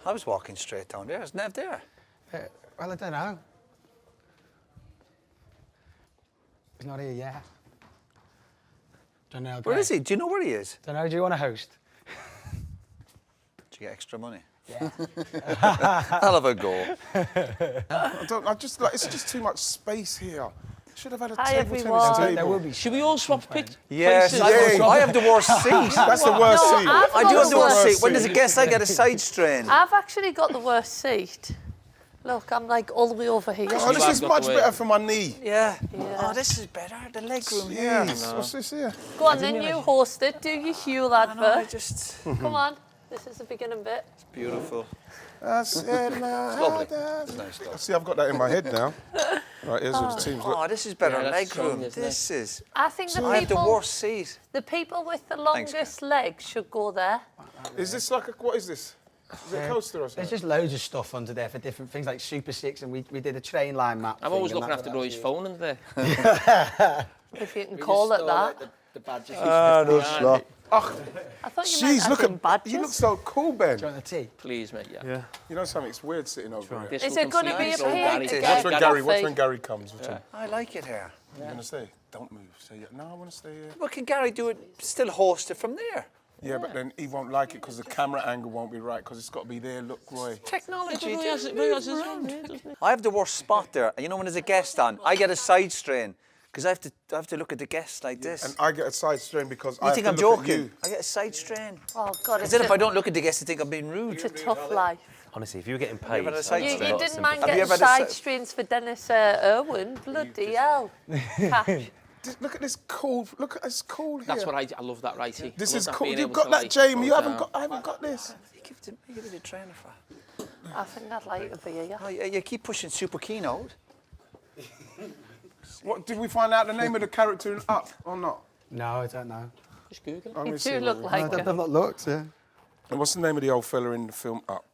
I was walking straight down there. Is Nev there? Well, I don't know. He's not here yet. Don't know. Where is he? Do you know where he is? Don't know. Do you want to host? Do you get extra money? Yeah. I'll have a go. It's just too much space here. Should have had a Hi, table everyone. tennis table. There will be. Should we all swap places? Yes, I have the worst seat. That's the worst seat. I do have the worst seat. When seat. there's a guest, I get a side strain. I've actually got the worst seat. Look, I'm like all the way over here. Oh, this is much better for my knee. Yeah. Oh, this is better. The leg room here. Jeez, what's this here? Go on, then you host it. Do your Huel I know, I advert. just... Come on. This is the beginning bit. It's beautiful. That's it now. Lovely. It's nice stuff. See, I've got that in my head now. Right, here's all the teams. Oh, this is better Yeah, that's leg strong, room. isn't This is... I think I have the worst seat. the people with the longest legs should go there. Is this like a... What is this? Is it a coaster or There's something? just loads of stuff under there for different things, like Super 6, and we did a train line map. I'm always looking after Roy's phone in there. If you can call it that. The badges. no slop. I thought you meant Jeez, look as in at... badges. You look so cool, Ben. Do you want the tea? Please, mate, yeah. You know something? It's weird sitting over here. This Is will it going to be a completely pain Gary. to Watch get when coffee? Gary comes. I like it here. You're going to stay? Don't move. Say, no, I want to stay here. Well, can Gary do it, still host it from there? Yeah, but then he won't like it because the camera angle won't be right because it's got to be there. Look, Roy. Technology. Roy has his own, doesn't he? I have the worst spot there. And you know when there's a guest on, I get a side strain because I have to look at the guest like this. And I get a side strain because I You have think to I'm look at joking? you. I get a side strain. Oh, God. Because then if I don't look at the guest, they think I'm being rude. It's a tough life. Honestly, if you were getting paid... had a side You strain? didn't mind Have you getting ever had a side si- strains for Dennis Irwin. Bloody hell. Cash. Look at this cool. Look at this cool here. That's what I love that righty. This I is love that cool. being You've able got to, that, like, Jamie. go You haven't down. got. I haven't got this. You give it a trainer for. I think I'd like to be here. Oh, you keep pushing Super Keane out. What did we find out the name of the character in Up or not? No, I don't know. Just Google it. I'm You gonna see do what look we- like I've it. not looked, yeah. And what's the name of the old fella in the film Up?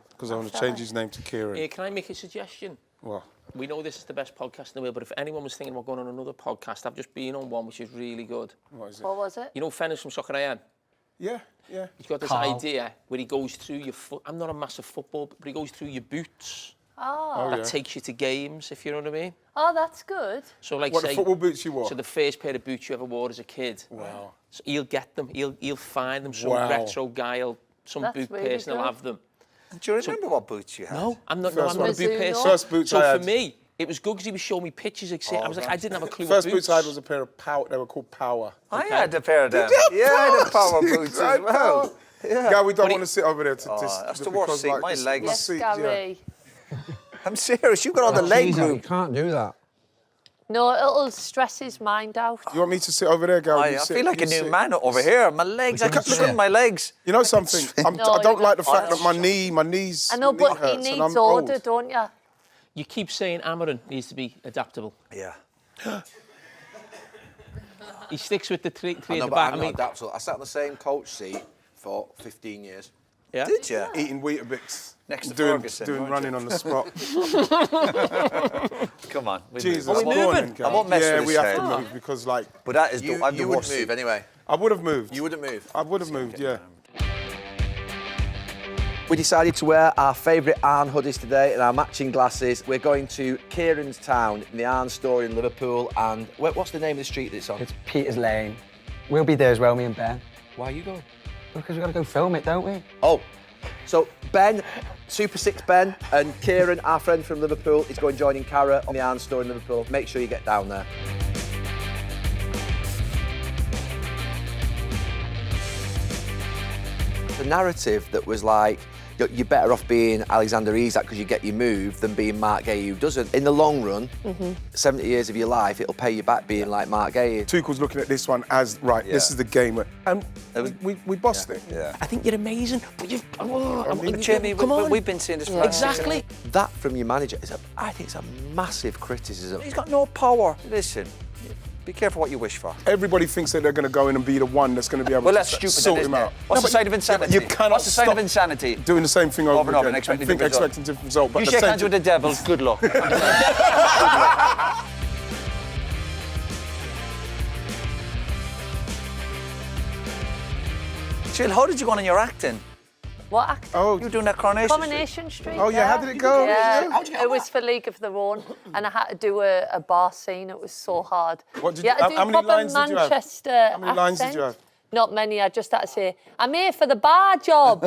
Because I want to change his name to Kieran. Can I make a suggestion? Well, We know this is the best podcast in the world, but if anyone was thinking about going on another podcast, I've just been on one which is really good. what is it? What was it? You know Fennis from Scott and Ian? Yeah. He's got this Carl. idea where he goes through your foot. I'm not a massive football, but he goes through your boots. Oh. That takes you to games, if you know what I mean. Oh, that's good. So, like, What, the say, football boots you wore? so the first pair of boots you ever wore as a kid. Wow. So he'll get them. He'll find them. Some Wow. retro guy, some That's boot really person will good. have them. Do you remember what boots you had? No, I'm not. First I'm not a one. boot Mizuno. person. First boots so I for had. me, it was good because he was showing me pictures. I was like, I didn't have a clue. First what boots I had was a pair of Power. They were called Power. I had a pair of them. Yeah, I had power boots as well. Yeah, we don't want to sit over there to that's the worst seat. My legs. Yes, seat, Gary. I'm serious. You got all the leg room. You can't do that. No, it'll stress his mind out. You want me to sit over there, Gary? I You sit- feel like a you new sit. man over here. My legs. I can't look at my legs. You know something? I No, don't you like the don't. fact that my knees. I know, knee but he hurts and needs I'm order, old. don't you? You keep saying Amarin needs to be adaptable. Yeah. He sticks with the three I at know, the but back. I'm not adaptable. I sat on the same coach seat for 15 years. Yeah. Did you? Eating Weetabix. Next to doing Ferguson, doing weren't running you? on the spot. Come on. we Jesus, move. morning, I won't mess yeah, with we his have to head. move because, like, But that is You, the, I'm you the wouldn't worst move seat. anyway. I would have moved. You wouldn't move. I would have moved, yeah. We decided to wear our favourite Arne hoodies today and our matching glasses. We're going to Kieran's Town in the Arne store in Liverpool. And what's the name of the street that's on? It's Peter's Lane. We'll be there as well, me and Ben. Why are you going? Because we've got to go film it, don't we? Oh, so Ben, Super 6 Ben, and Kieran, our friend from Liverpool, is going joining Cara on the Arne store in Liverpool. Make sure you get down there. The narrative that was like, you're better off being Alexander-Isak because you get your move than being Marc Guehi who doesn't. In the long run, 70 years of your life, it'll pay you back being like Marc Guehi. Tuchel's looking at this one as, right, this is the game. And we bossed it. Yeah. I think you're amazing, but you've. Jamie, come on. we've been saying this for Exactly. That from your manager I think it's a massive criticism. He's got no power. Listen, be careful what you wish for. Everybody thinks that they're going to go in and be the one that's going to be able Well, to that's stupid, sort then, isn't him it? out. What's the but- side of insanity? You cannot What's the side of stop insanity? doing the same thing over and again expecting and different result. expecting different result. But You the shake same hands with the devil, good luck. Jill, how did you go on in your acting? What actor? Oh, You doing that Coronation? Coronation Street. oh yeah, how did it go? Yeah, it was for League of Their Own, and I had to do a bar scene. It was so hard. What did You you- had to do how many proper lines did you have? Manchester How many lines did you accent. have? Not many. I just had to say, "I'm here for the bar job."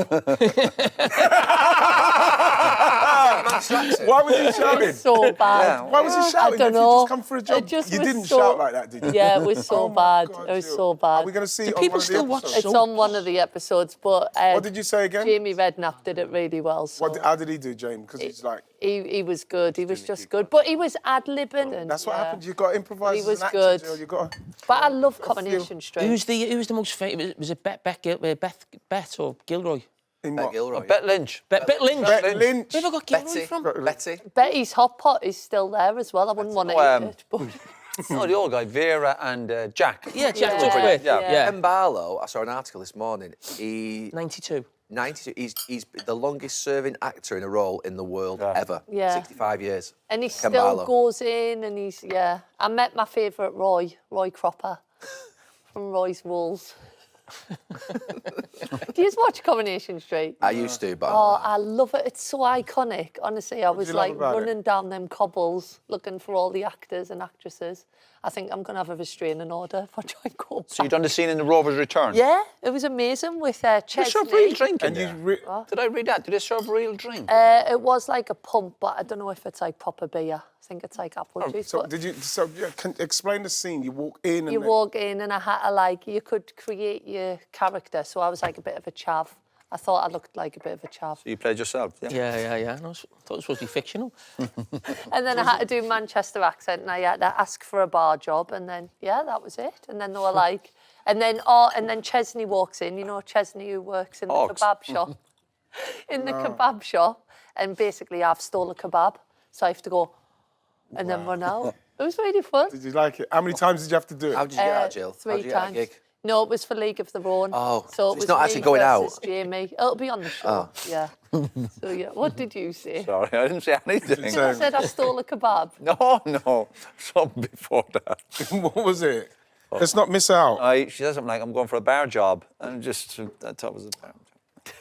Why was he shouting? So bad. Why was he shouting? I don't If you know. just come for a job? It just You was didn't so- shout like that, did you? Yeah, it was so Oh my bad. God, It was Jill. so Are bad. we going to see Do it on people one of the still watch episodes? It's on one of the episodes, but What did you say again? Jamie Redknapp did it really well. So How did he do, James? Because he's like, he was good. He was just good, but he was ad-libbing. And, that's what yeah. happens. You've got to improvise He as was an actor, good. Jill. You've got to... But I love Coronation Street. Who's the most famous? Was it Beth or Gilroy? In Bet what? Gilroy. Bet Lynch. Bet Lynch. Bet Lynch. Where have I got Gilroy Betty. from? Betty. Betty's hot pot is still there as well. I wouldn't want to eat it, but Oh, the old guy, Vera and Jack. Yeah, Jack Yeah, Tuchel. yeah. Yeah. Ken Barlow, I saw an article this morning. 92. 92. He's the longest serving actor in a role in the world ever. Yeah. 65 years. and he Ken still Barlow. goes in and he's I met my favourite Roy Cropper from Roy's Wolves. Do you watch Coronation Street? I used to, but Oh, I love it. It's so iconic. Honestly, I was you love like about it? running down them cobbles looking for all the actors and actresses. I think I'm going to have a restraining order if I try and go back. So you done the scene in the Rover's Return? Yeah, it was amazing with Did they serve real Chesney. drink in And you... there? Did I read that? Did they serve real drink? It was like a pump, but I don't know if it's like proper beer. I think it's like apple juice. So but did you... So explain the scene. You walk in and... you then- walk in and I had to you could create your character. So I was like a bit of a chav. I thought I looked like a bit of a chav. You played yourself, yeah? Yeah. No, I thought it was supposed to be fictional. And then I had to do Manchester accent and I had to ask for a bar job and then, that was it. And then they were like, and then Chesney walks in, you know Chesney who works in the Ox. kebab shop. In the kebab shop. And basically I've stole a kebab. So I have to go and then run out. It was really fun. Did you like it? How many times did you have to do it? how did you get out, Jill? How 3 did you get times. that gig? No, it was for League of Their Own. Oh, so so it it's was not me actually going out? versus Jamie. It'll be on the show. Yeah. So yeah, what did you say? Sorry, I didn't say anything. I said I stole a kebab. No, something before that. What was it? Let's not miss out. She said something like, I'm going for a bar job. And I thought it was a bar job.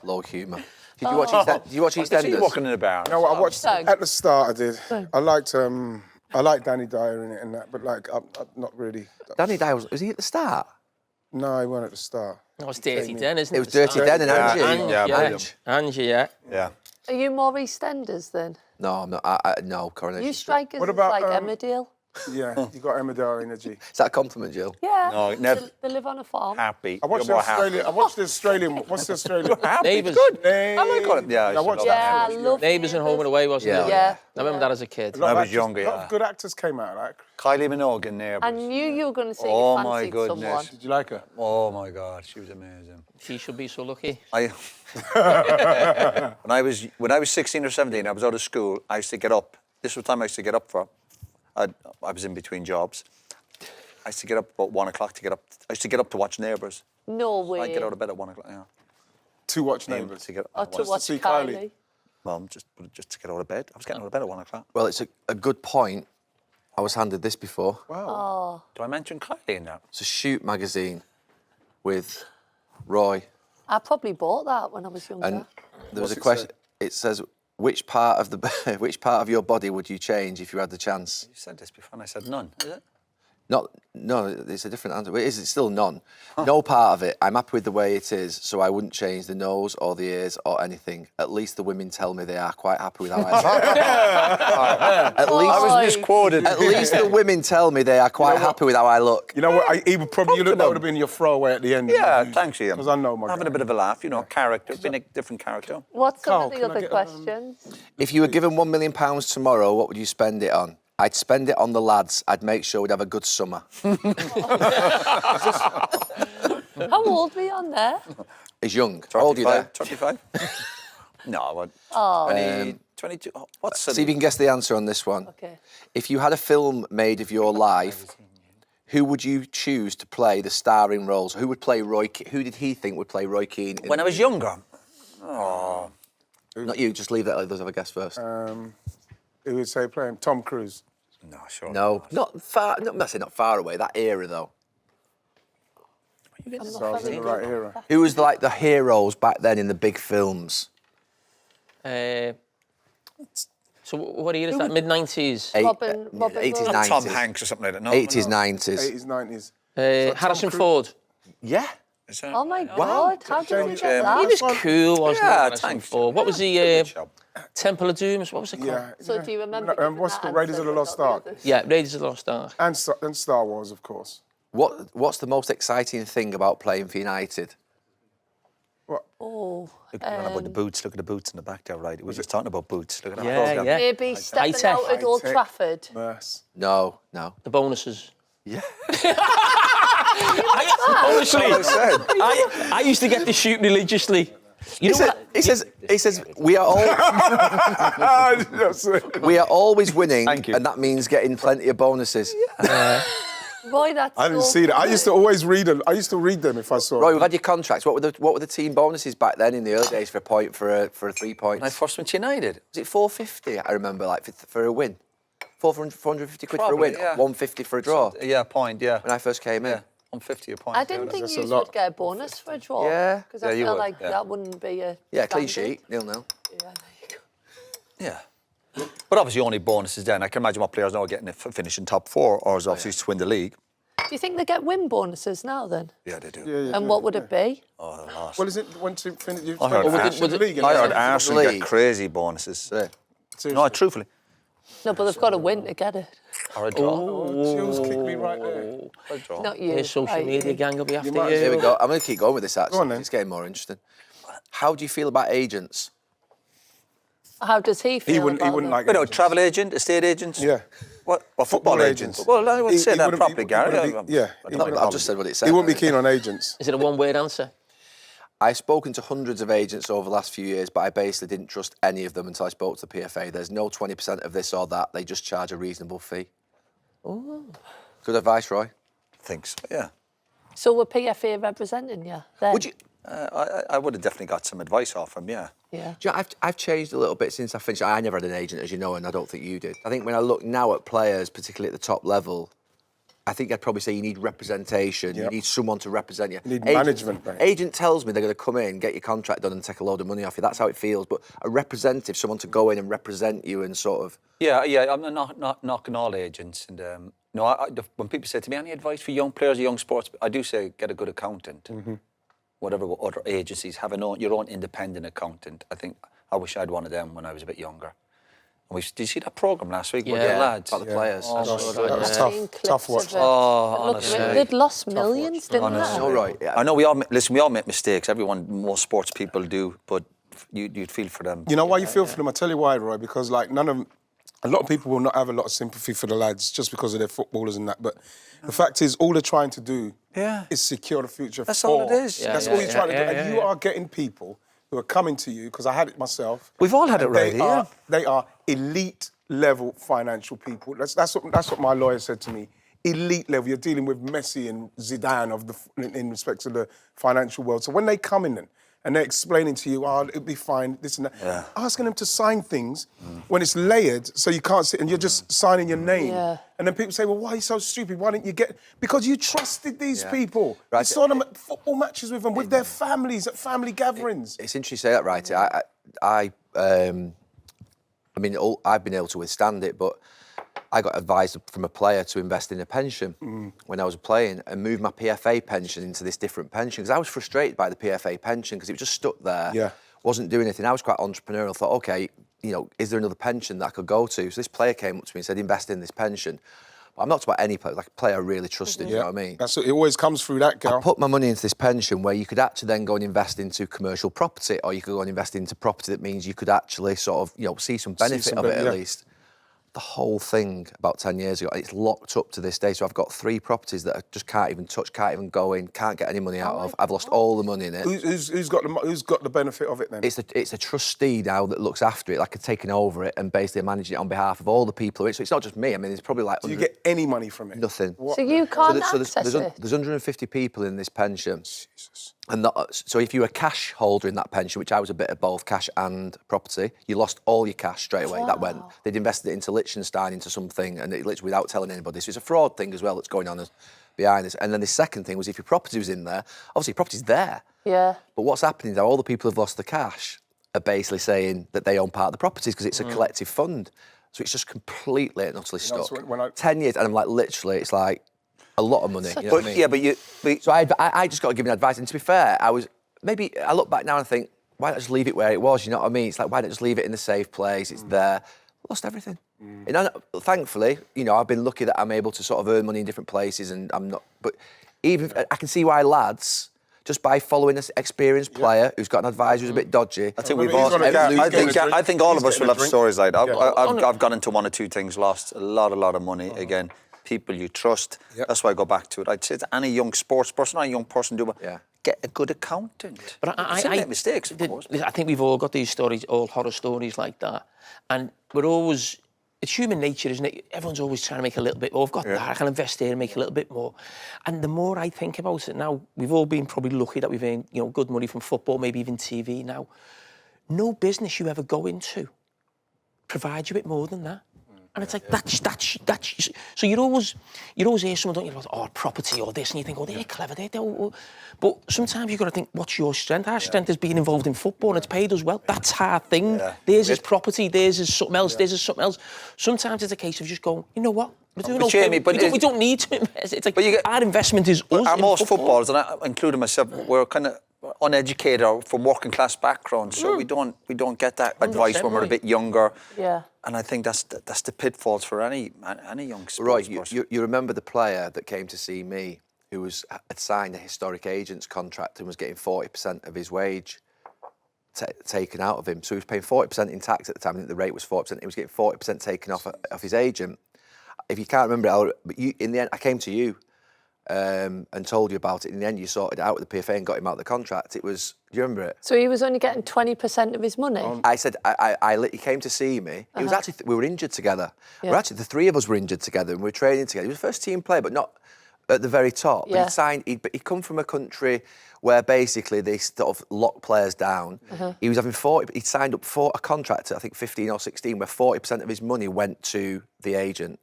Low humour. Did you watch Did you watch I could see you EastEnders? walking in a bar. No, I watched Thanks. at the start. I did. I liked Danny Dyer in it and that, but like I'm not really. Danny Dyer, was he at the start? No, he wasn't at the start. That was Dirty Den, isn't it? It was Dirty Den and Yeah, Angie. yeah, yeah. brilliant. Angie, yeah. Yeah. Are you more EastEnders then? No, I'm not. No, Coronation You Street. strikers What is about, like Emmerdale. Yeah, you got Emmerdale energy. Is that a compliment, Jill? Yeah. No, never. They live on a farm. Happy. I watched You're more the Australian. I happy. watched the Australian. What's the Australian? Happy, Neighbours. good. Neighbours. I like it. Yeah, I watched Yeah, I that. love Neighbours and Home and Away, wasn't Yeah. it? Yeah. I remember that as a kid. A lot I of was actors- younger, A lot yeah. of good actors came out. Like, Kylie Minogue in Neighbours. I knew you were going to say Oh, you my fancied goodness. someone. did you like her? Oh my God, she was amazing. She should be so lucky. When I was 16 or 17, I was out of school. I used to get up. This was the time I used to get up for. I was in between jobs. I used to get up about 1 o'clock to get up. I used to get up to watch Neighbours. No way. I'd get out of bed at 1 o'clock. Yeah. To watch Neighbours. To get, Or to to watch see Kylie. Kylie. well, just to get out of bed. I was getting out of bed at 1 o'clock. Well, it's a good point. I was handed this before. Wow. Do I mention Kylie in that? It's a Shoot magazine with Roy. I probably bought that when I was younger. And there was What's a it question. It says, which part of your body would you change if you had the chance? You said this before, and I said none. Is it? No, it's a different answer. Is it still none? No part of it. I'm happy with the way it is, so I wouldn't change the nose or the ears or anything. At least the women tell me they are quite happy with how I look. I was misquoted. At least the women tell me they are quite happy with how I look. You know what? He would probably that would have been your throwaway at the end. Yeah, thanks, Ian. Because I know my Having guy. a bit of a laugh, you know, character, being a different character. What's some Carl, of the can I other get, questions? If you were given £1 million tomorrow, what would you spend it on? I'd spend it on the lads. I'd make sure we'd have a good summer. How old were you on there? He's young. How old are you there? 25? No, what? 20, 22. Oh, what's See if you can guess the answer on this one. Okay. If you had a film made of your life, who would you choose to play the starring roles? Who would play Roy? Who did he think would play Roy Keane? When I was younger. Not you. Just leave that. Let others have a guess first. Who would say play him? Tom Cruise. No, sure. No, not far. Not far away. That era though. So I was in the right era. Who was like the heroes back then in the big films? So what year is that? Mid-90s? Robin 80s, Williams. 90s. Tom Hanks or something like that. No, 80s, no. 90s. 80s, 90s. Harrison Cruise? Ford. Yeah. Is that- Oh my God, how did you get that? He was cool, wasn't he? Yeah, Harrison thanks. Ford. What was the Good job. Temple of Doom? What was it called? Yeah. So do you remember giving what's that the Raiders answer, of the but Lost not Ark? the others? Yeah, Raiders of the Lost Ark. And Star Wars, of course. What's the most exciting thing about playing for United? Oh, Look about the boots. Look at the boots in the back there, right? We were just talking about boots. Look at that Yeah, program. yeah. maybe stepping High-tech. out at Old High-tech. Trafford. Merce. No. The bonuses. Yeah. Honestly, I used to get to shoot religiously. You know what? He says we are all we are always winning, Thank you. and that means getting plenty of bonuses. Boy, that's I didn't so see that. I funny. used to always read them. I used to read them if I saw Roy, them. we've had your contracts. What were the team bonuses back then in the early days for a point for a 3 points? When I first went to United. Was it 450? I remember, like for a win, 450 quid for a Probably, win, yeah. 150 for a draw. Yeah, point, yeah. When I first came in. Yeah, 150 a point. I didn't think that's you a lot. would get a bonus for a draw. Yeah. Because Yeah, I you feel would, like yeah. that wouldn't be a Yeah, clean standard. sheet, 0-0. Yeah, there you go. Yeah. But obviously only bonuses then. I can imagine what players now are getting if finishing top 4 or is obviously to win the league. Do you think they get win bonuses now then? Yeah, they do. And what would it be? Oh, a lot. Well, is it once you finish? You've I heard finished Arsenal- the league. I heard and Arsenal league. get crazy bonuses. Yeah. No, truthfully. No, but they've got to win to get it. Or a draw. Chills kicked me right there. A draw. Not you. His social right, media you. gang will be after might you. as Here we go. I'm going to keep going with this, actually. Go on, then. It's getting more interesting. How do you feel about agents? How does he feel He wouldn't about like Wait, no, agents. travel agent, estate agents? Yeah. What? Well, football agents. agents. Well, I wouldn't say He that wouldn't properly, be- Gary. he wouldn't be- yeah. I He don't know. I've just said what it said. He wouldn't be keen on agents. Is it a one-word answer? I've spoken to hundreds of agents over the last few years, but I basically didn't trust any of them until I spoke to the PFA. There's no 20% of this or that. They just charge a reasonable fee. Oh. Good advice, Roy. Thanks. Yeah. So were PFA representing you then? Would you? I would have definitely got some advice off him, yeah. Yeah. Do you know, I've changed a little bit since I finished. I never had an agent, as you know, and I don't think you did. I think when I look now at players, particularly at the top level, I think I'd probably say you need representation. You Yep. need someone to represent you. You need management, mate. Agent tells me they're going to come in, get your contract done and take a load of money off you. That's how it feels. But a representative, someone to go in and represent you and sort of... Yeah, I'm not knocking all agents. And when people say to me, any advice for young players or young sports, I do say get a good accountant. Whatever other agencies have your own independent accountant. I wish I had one of them when I was a bit younger. And did you see that programme last week with the Yeah. lads? About the players. Oh, Gosh, my that God, was yeah. tough. Seen Tough clips watch. of it. Oh, Look, honestly. they'd lost millions, didn't they? All right. Yeah. I know we all make mistakes. Most sports people do, but you'd feel for them. You know why you feel for them? I tell you why, Roy. Because like a lot of people will not have a lot of sympathy for the lads just because of their footballers and that. But the fact is, all they're trying to do is secure the future. That's for. all it is. Yeah, That's yeah, all you're trying to do. yeah, And you are getting people who are coming to you, because I had it myself. We've all had it and right here. They are elite level financial people. That's what my lawyer said to me. Elite level. You're dealing with Messi and Zidane in respect to the financial world. So when they come in and they're explaining to you, oh, it'll be fine, this and that. Yeah. Asking them to sign things when it's layered so you can't sit and you're just signing your name. Yeah. And then people say, well, why are you so stupid? Why didn't you get... Because you trusted these people. Right. You saw them at football matches with them, with their families, at family gatherings. It's interesting you say that, right? I mean, I've been able to withstand it, but I got advice from a player to invest in a pension when I was playing and move my PFA pension into this different pension because I was frustrated by the PFA pension because it was just stuck there, wasn't doing anything. I was quite entrepreneurial. Thought, okay, is there another pension that I could go to? So this player came up to me and said, invest in this pension. But I'm not talking about any player, like a player I really trusted, you know what I mean? It always comes through that, girl. I put my money into this pension where you could actually then go and invest into commercial property, or you could go and invest into property that means you could actually sort of, see some benefit of it at least. The whole thing about 10 years ago, it's locked up to this day. So I've got 3 properties that I just can't even touch, can't even go in, can't get any money out of. I've lost all the money in it. Who's got the benefit of it then? It's a trustee now that looks after it, like a taking over it and basically managing it on behalf of all the people who are in it. So it's not just me. I mean, it's probably like... Do you get any money from it? Nothing. So you can't there's access it? There's 150 people in this pension. Jesus. And so if you were a cash holder in that pension, which I was a bit of both cash and property, you lost all your cash straight away. That went. They'd invested it into Liechtenstein, into something, and it literally without telling anybody. So it's a fraud thing as well that's going on behind this. And then the second thing was if your property was in there, obviously your property's there. Yeah. But what's happening now, all the people who've lost the cash are basically saying that they own part of the properties because it's a collective fund. So it's just completely and utterly stuck. So when 10 years, and I'm like, literally, it's like a lot of money. You know what I mean? Yeah, but So I just got to give him advice. And to be fair, I look back now and think, why not just leave it where it was? You know what I mean? It's like, why not just leave it in the safe place? It's there. Lost everything. And thankfully, you know, I've been lucky that I'm able to sort of earn money in different places, and I'm not. But even I can see why lads, just by following an experienced player who's got an advisor who's a bit dodgy. I think we've He's all. gonna get- I think all he's of us will getting a have drink. stories like that. I've gone into one or two things, lost a lot of money. Again, people you trust. Yep. That's why I go back to it. I'd say to any young sports person, any young person, get a good accountant. But I Still make mistakes, of course. I think we've all got these stories, all horror stories like that, and we're always. It's human nature, isn't it? Everyone's always trying to make a little bit more. I've got that, I can invest here and make a little bit more. And the more I think about it now, we've all been probably lucky that we've earned, you know, good money from football, maybe even TV now. No business you ever go into provides you with more than that. And it's like, that's... So you always hear someone, don't you, about, oh, property or this, and you think, oh, they're clever, but sometimes you've got to think, what's your strength? Our strength is being involved in football, and it's paid us well. That's our thing. Theirs is property, theirs is something else, theirs is something else. Sometimes it's a case of just going, you know what? We're doing okay. Jamie, but we don't need to invest. It's like, our investment is us in most football. footballers, and I including myself, we're kind of uneducated or from working class backgrounds, so we don't get that advice when we're a bit younger. Yeah. And I think that's the pitfalls for any young sports Right, person. you remember the player that came to see me who had signed a historic agent's contract and was getting 40% of his wage taken out of him. So he was paying 40% in tax at the time. I think the rate was 40%. He was getting 40% taken off his agent. If you can't remember it, but in the end, I came to you and told you about it. In the end, you sorted it out with the PFA and got him out of the contract. It was, do you remember it? So he was only getting 20% of his money? I said, he came to see me. It was actually, we were injured together. Yeah. We're actually, the three of us were injured together and we were training together. He was a first team player, but not at the very top. Yeah. But he'd come from a country where basically they sort of lock players down. He was having he'd signed up for a contract at, I think, 15 or 16, where 40% of his money went to the agent.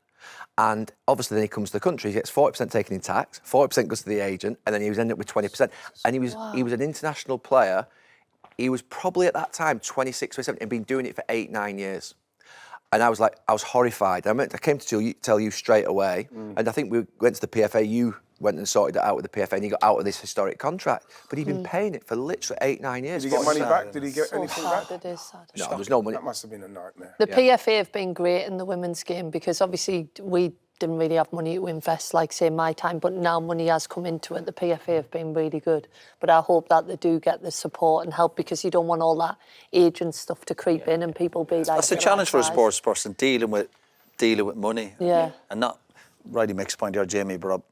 And obviously then he comes to the country, he gets 40% taken in tax, 40% goes to the agent, and then he was ending up with 20%. And he was an international player. He was probably at that time 26, 27, and been doing it for 8-9 years. And I was horrified. I came to tell you straight away, and I think we went to the PFA, you went and sorted it out with the PFA, and he got out of this historic contract. But he'd been paying it for literally 8-9 years. Did he get money back? Did he get So anything sad, back? it is sad. No, there was no money. That must have been a nightmare. The PFA have been great in the women's game because obviously we didn't really have money to invest, like, say, my time, but now money has come into it. The PFA have been really good. But I hope that they do get the support and help because you don't want all that agent stuff to creep in and people be like... That's the challenge for a sports person, dealing with money. Yeah. And not, rightly makes a point there, Jamie, but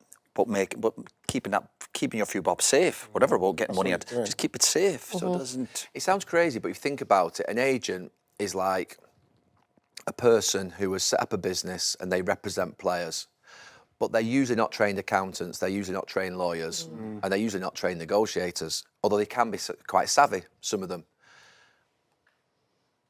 keeping your few bob safe, whatever about getting money out, just keep it safe so it doesn't... It sounds crazy, but if you think about it, an agent is like a person who has set up a business and they represent players, but they're usually not trained accountants, they're usually not trained lawyers, and they're usually not trained negotiators, although they can be quite savvy, some of them.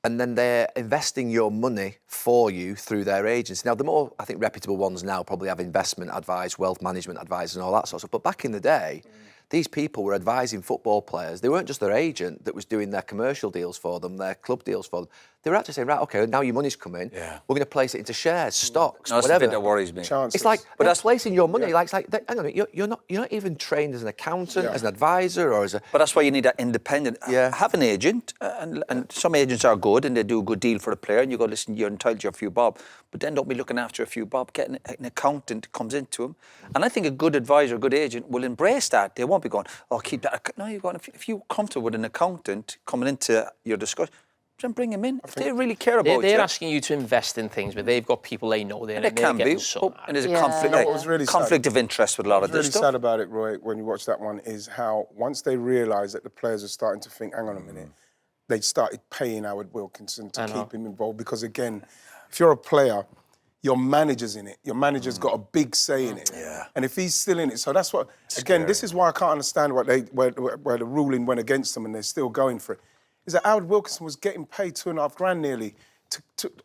And then they're investing your money for you through their agency. Now, the more, I think, reputable ones now probably have investment advice, wealth management advice and all that sort of stuff. But back in the day, these people were advising football players. They weren't just their agent that was doing their commercial deals for them, their club deals for them. They were actually saying, right, OK, now your money's come in. Yeah. We're going to place it into shares, stocks, That's whatever. the bit that worries me. Chances. It's like, but that's placing your money. Like, hang on a minute, you're not even trained as an accountant, as an advisor, or as a... But that's why you need that independent. Yeah. Have an agent, and some agents are good and they do a good deal for the player. And you go, listen, you're entitled to a few bob, but then don't be looking after a few bob. Get an accountant that comes into them, and I think a good advisor, a good agent will embrace that. They won't be going, oh, keep that. No, you're going. If you're comfortable with an accountant coming into your discussion, then bring him in. If they really care about They're you. asking you to invest in things, but they've got people they know there. And it can be, and there's a conflict. You know what was really conflict sad? of interest with a lot of What's this really stuff. sad about it, Roy, when you watch that one, is how once they realised that the players are starting to think, hang on a minute, they started paying Howard Wilkinson to keep him involved. Because again, if you're a player, your manager's in it. Your manager's got a big say in it. Yeah. And if he's still in it, so that's what, again, this is why I can't understand where the ruling went against them and they're still going for it. Is that Howard Wilkinson was getting paid $2.5 grand nearly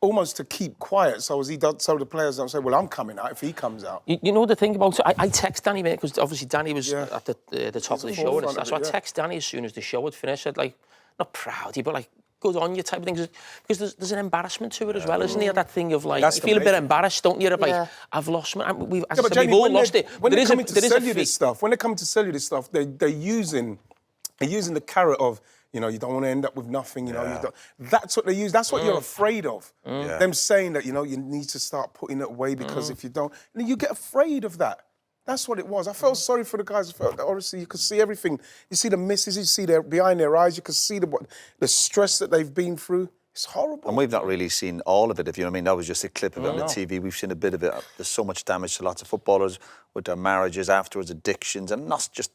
almost to keep quiet, so so the players don't say, "Well, I'm coming out if he comes out." You know the thing about it, I text Danny, mate, because obviously Danny was at the top of the show and stuff. So I text Danny as soon as the show had finished. I said, like, not proud, but like, good on you type of thing. Because there's an embarrassment to it as well, isn't there? That thing of like, you feel a bit embarrassed, don't you? Like, I've lost my. We've all lost it. When they're coming to sell you this stuff, they're using the carrot of, you know, you don't want to end up with nothing. You know, that's what they use. That's what you're afraid of. Them saying that, you know, you need to start putting it away because if you don't, and you get afraid of that. That's what it was. I felt sorry for the guys. I felt that obviously you could see everything. You see the misses, you see behind their eyes, you could see the stress that they've been through. It's horrible. And we've not really seen all of it, if you know what I mean. That was just a clip of it on the TV. We've seen a bit of it. There's so much damage to lots of footballers with their marriages afterwards, addictions, and not just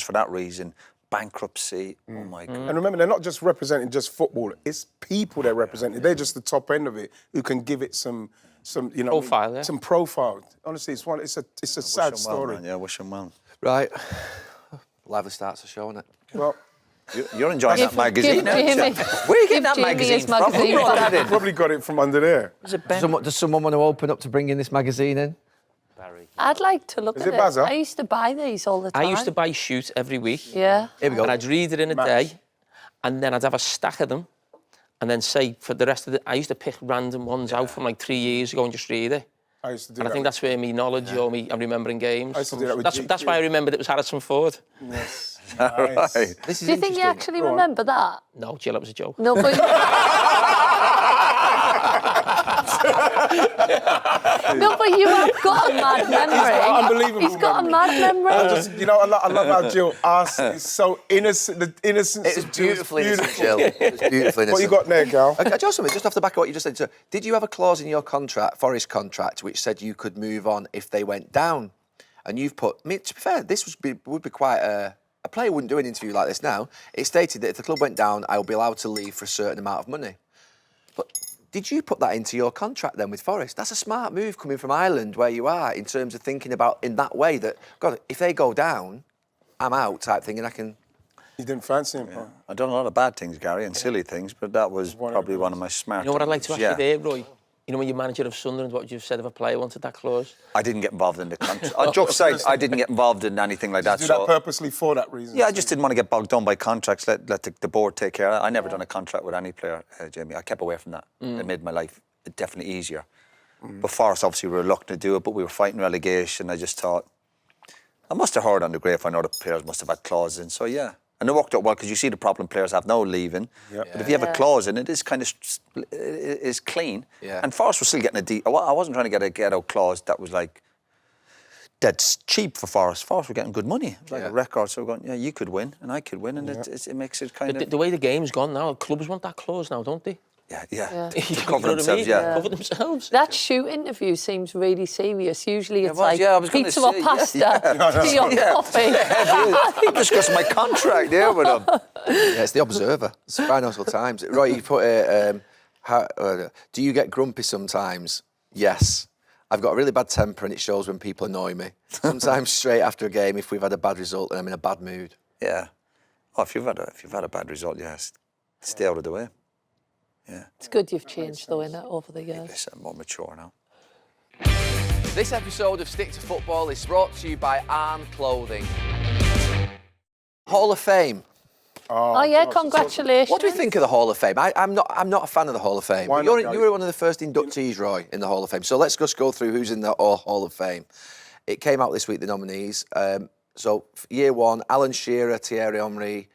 for that reason. Bankruptcy. Oh my God. And remember, they're not just representing just football. It's people they're representing. They're just the top end of it who can give it some you know, profile, some profile. Honestly, it's a sad story. Man. Yeah, wish him well. Right. Lively start to show, isn't it? Well, you're enjoying that magazine, aren't you? Where are you getting that magazine from? Who brought that in? Probably got it from under there. Does someone want to open up to bringing this magazine in? I'd like to look Is at it it. Bazza? I used to buy these all the time. I used to buy Shoot every week. Yeah. Here we go. And I'd read it in a day, and then I'd have a stack of them, and then say for the rest of I used to pick random ones out from like 3 years ago and just read it. I used to do and that. I think that's where me knowledge or me I'm remembering games. I used to do that with that's why I remembered it was Harrison Ford. Yes. Right. This is Do you think you actually remember that? No, Jill, that was a joke. No, but... No, but you have got a mad memory. Unbelievable. He's got a mad memory. You know, I love how Jill asks. It's so innocent. The innocence It's of Jill is beautifully innocent, Jill. It's beautifully innocent. What you got there, Gal? Okay, just something, just off the back of what you just said. So, did you have a clause in your contract, Forest contract, which said you could move on if they went down? And you've put, I mean, to be fair, this would be quite a player wouldn't do an interview like this now. It stated that if the club went down, I would be allowed to leave for a certain amount of money. But did you put that into your contract then with Forest? That's a smart move coming from Ireland, where you are, in terms of thinking about in that way that, God, if they go down, I'm out type thing, and I can... You didn't fancy him, huh? I've done a lot of bad things, Gary, and silly things, but that was probably one of my smart. You know what I'd like to ask you yeah. there, Roy? You know when you're manager of Sunderland, what you've said if a player wanted that clause? I didn't get involved in the contract. Joke aside, I didn't get involved in anything like that. Did you do that purposely for that reason? Yeah, I just didn't want to get bogged down by contracts. Let the board take care of it. I never done a contract with any player, Jamie. I kept away from that. It made my life definitely easier. But Forest, obviously, we were reluctant to do it, but we were fighting relegation. I just thought, I must have heard on the grapevine other players must have had clauses in. So, yeah. And it worked out well because you see the problem players have now leaving. Yep. But if you have a clause in it, it's kind of is clean. Yeah. And Forest was still getting a deal. I wasn't trying to get a get-out clause that was like dead cheap for Forest. Forest were getting good money. It was like a record. So we're going, yeah, you could win and I could win. And it makes it kind of... The way the game's gone now, clubs want that clause now, don't they? Yeah. To cover themselves, Cover themselves. That shoot interview seems really serious. Usually it's I was pizza gonna or say, pasta, tea or coffee. I'm discussing my contract there with them. Yeah, it's the Observer. It's Financial Times. Roy, you put do you get grumpy sometimes? Yes. I've got a really bad temper and it shows when people annoy me. Sometimes straight after a game, if we've had a bad result and I'm in a bad mood. Yeah. Oh, if you've had a bad result, yes, stay out of the way. Yeah. It's good you've changed though, innit, over the years. I'm more mature now. This episode of Stick to Football is brought to you by Arne Clothing. Hall of Fame. Oh yeah, congratulations. What do we think of the Hall of Fame? I'm not a fan of the Hall of Fame. Why You not, were one of the first inductees, Roy, in the Hall of Fame. So let's just go through who's in the Hall of Fame. It came out this week, the nominees. So year one, Alan Shearer, Thierry Henry,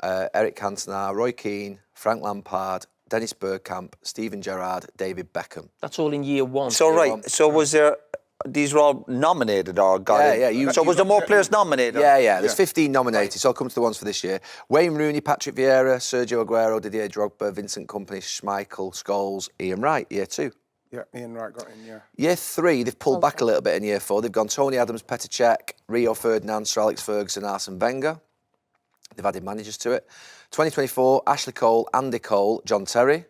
Eric Cantona, Roy Keane, Frank Lampard, Dennis Bergkamp, Steven Gerrard, David Beckham. That's all in year one. So, so was there... These were all nominated or got in? So was there more players nominated? Yeah. There's 15 nominated, so I'll come to the ones for this year. Wayne Rooney, Patrick Vieira, Sergio Aguero, Didier Drogba, Vincent Kompany, Schmeichel, Scholes, Ian Wright, year two. Yeah, Ian Wright got in, yeah. Year three, they've pulled back a little bit in year four. They've gone Tony Adams, Petr Cech, Rio Ferdinand, Sir Alex Ferguson, Arsene Wenger. They've added managers to it. 2024, Ashley Cole, Andy Cole, John Terry.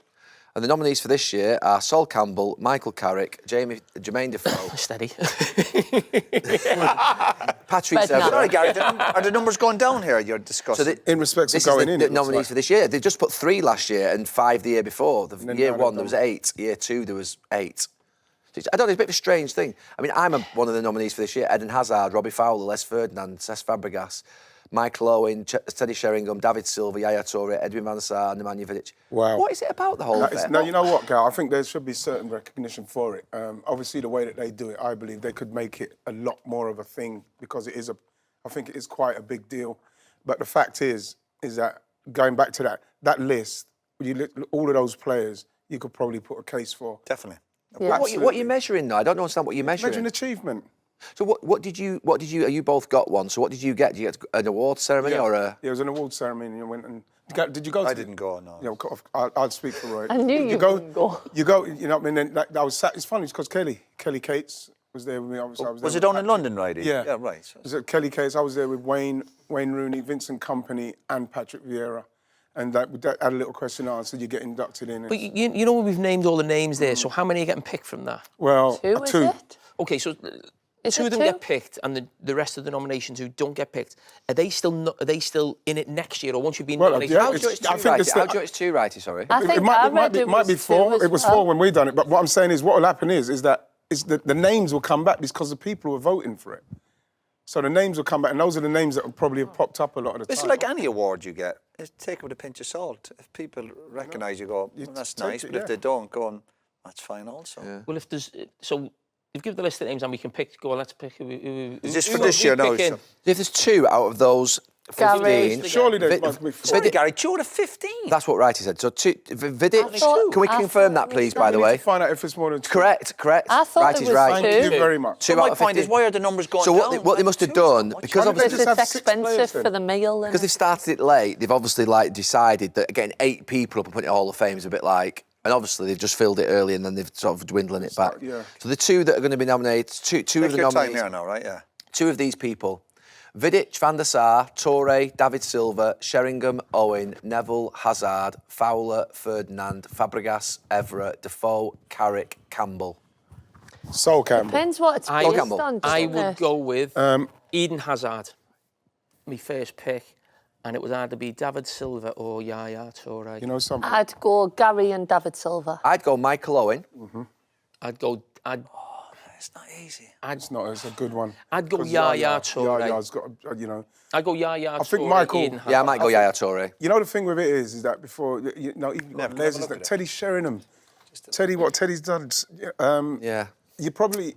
And the nominees for this year are Sol Campbell, Michael Carrick, Jermaine Defoe, Steady. Patrick Bednar. Evra. Sorry, Gary, are the numbers going down here you're discussing? In respect of This going is in, the it looks nominees like. for this year. They just put 3 last year and 5 the year before. then Year now 1 they've there was done- 8. Year 2 there was 8. I don't know, it's a bit of a strange thing. I mean, I'm one of the nominees for this year. Eden Hazard, Robbie Fowler, Les Ferdinand, Cesc Fabregas, Michael Owen, Teddy Sheringham, David Silva, Yaya Toure, Edwin van der Sar, Nemanja Vidic. Wow. What is it about the whole thing? No, you know what, Gal? I think there should be certain recognition for it. Obviously, the way that they do it, I believe they could make it a lot more of a thing because I think it is quite a big deal. But the fact is that going back to that list, all of those players, you could probably put a case for. Definitely. Yeah. What are you measuring though? I don't understand what you're measuring. Measuring achievement. So what did you, you both got one, so what did you get? Did you get an award ceremony or a... Yeah, it was an award ceremony and you went and... Did you go? I didn't go, no. Yeah, I'll speak for Roy. I knew you wouldn't go. You go, you know what I mean? And that was it's funny because Kelly Cates was there with me. Obviously, I was there Was it with down in Patrick. London, right? Yeah. Yeah, right. It was at Kelly Cates. I was there with Wayne Rooney, Vincent Kompany and Patrick Vieira. And that had a little question and answer, you get inducted in. But you know we've named all the names there, so how many are getting picked from that? Well, Two, is it? Okay, so Is two it of them two? get picked, and the rest of the nominations who don't get picked, are they still in it next year, or once you've been Well, nominated? yeah, How do you know it's I two think righty? it's How the- do you know it's 2 righty, sorry? I think it might be was 4. two as It was well. 4 when we done it. But what I'm saying is, what will happen is that the names will come back because the people who are voting for it. So the names will come back, and those are the names that will probably have popped up a lot of the It's time. like any award you get. Take it with a pinch of salt. If people recognise you, go, well, that's take nice. it, But if yeah. they don't, go on, that's fine also. Yeah. Well, if there's so you've given the list of names, and we can pick. Go on, let's pick. Who Is this who for this we year now? picking? So- If there's 2 out of those 15... Gary. Surely there Vic- must be 4. Sorry, Gary, 2 out of 15. That's what Righty said. So Vidic, I thought- can we I confirm thought that, it please, was by the We need way? to find out if it's more than 2. Correct. I thought Righty's it was right. 2. Thank you very much. 2 But out my of point 15. is, why are the numbers going So down? what they must have done, because Why don't they obviously... just Because have it's 6 players expensive then? for the meal. Because they've started it late, they've obviously decided that getting 8 people up and putting it in Hall of Fame is a bit like, and obviously they've just filled it early and then they've sort of dwindling it back. yeah. So the 2 that are going to be nominated, two Take of the your time nominees, here now, right? Yeah. 2 of these people, Vidic, Van der Sar, Toure, David Silva, Sheringham, Owen, Neville, Hazard, Fowler, Ferdinand, Fabregas, Evra, Defoe, Carrick, Campbell. Sol Campbell. Depends what it's I- based Campbell. on, I doesn't would it? go with Eden Hazard, my first pick, and it would either be David Silva or Yaya Toure. You know something? I'd go Gary and David Silva. I'd go Michael Owen. It's not easy. It's not. It's a good one. I'd go 'Cause Yaya Toure. Yaya's got, you know. I'd go Yaya. I think Toure, Michael- Eden Hazard. Yeah, I might go Yaya Toure. You know the thing with it is that before, you know, even got Never Les, looked at it. Teddy Sheringham, what Teddy's done. Yeah. You probably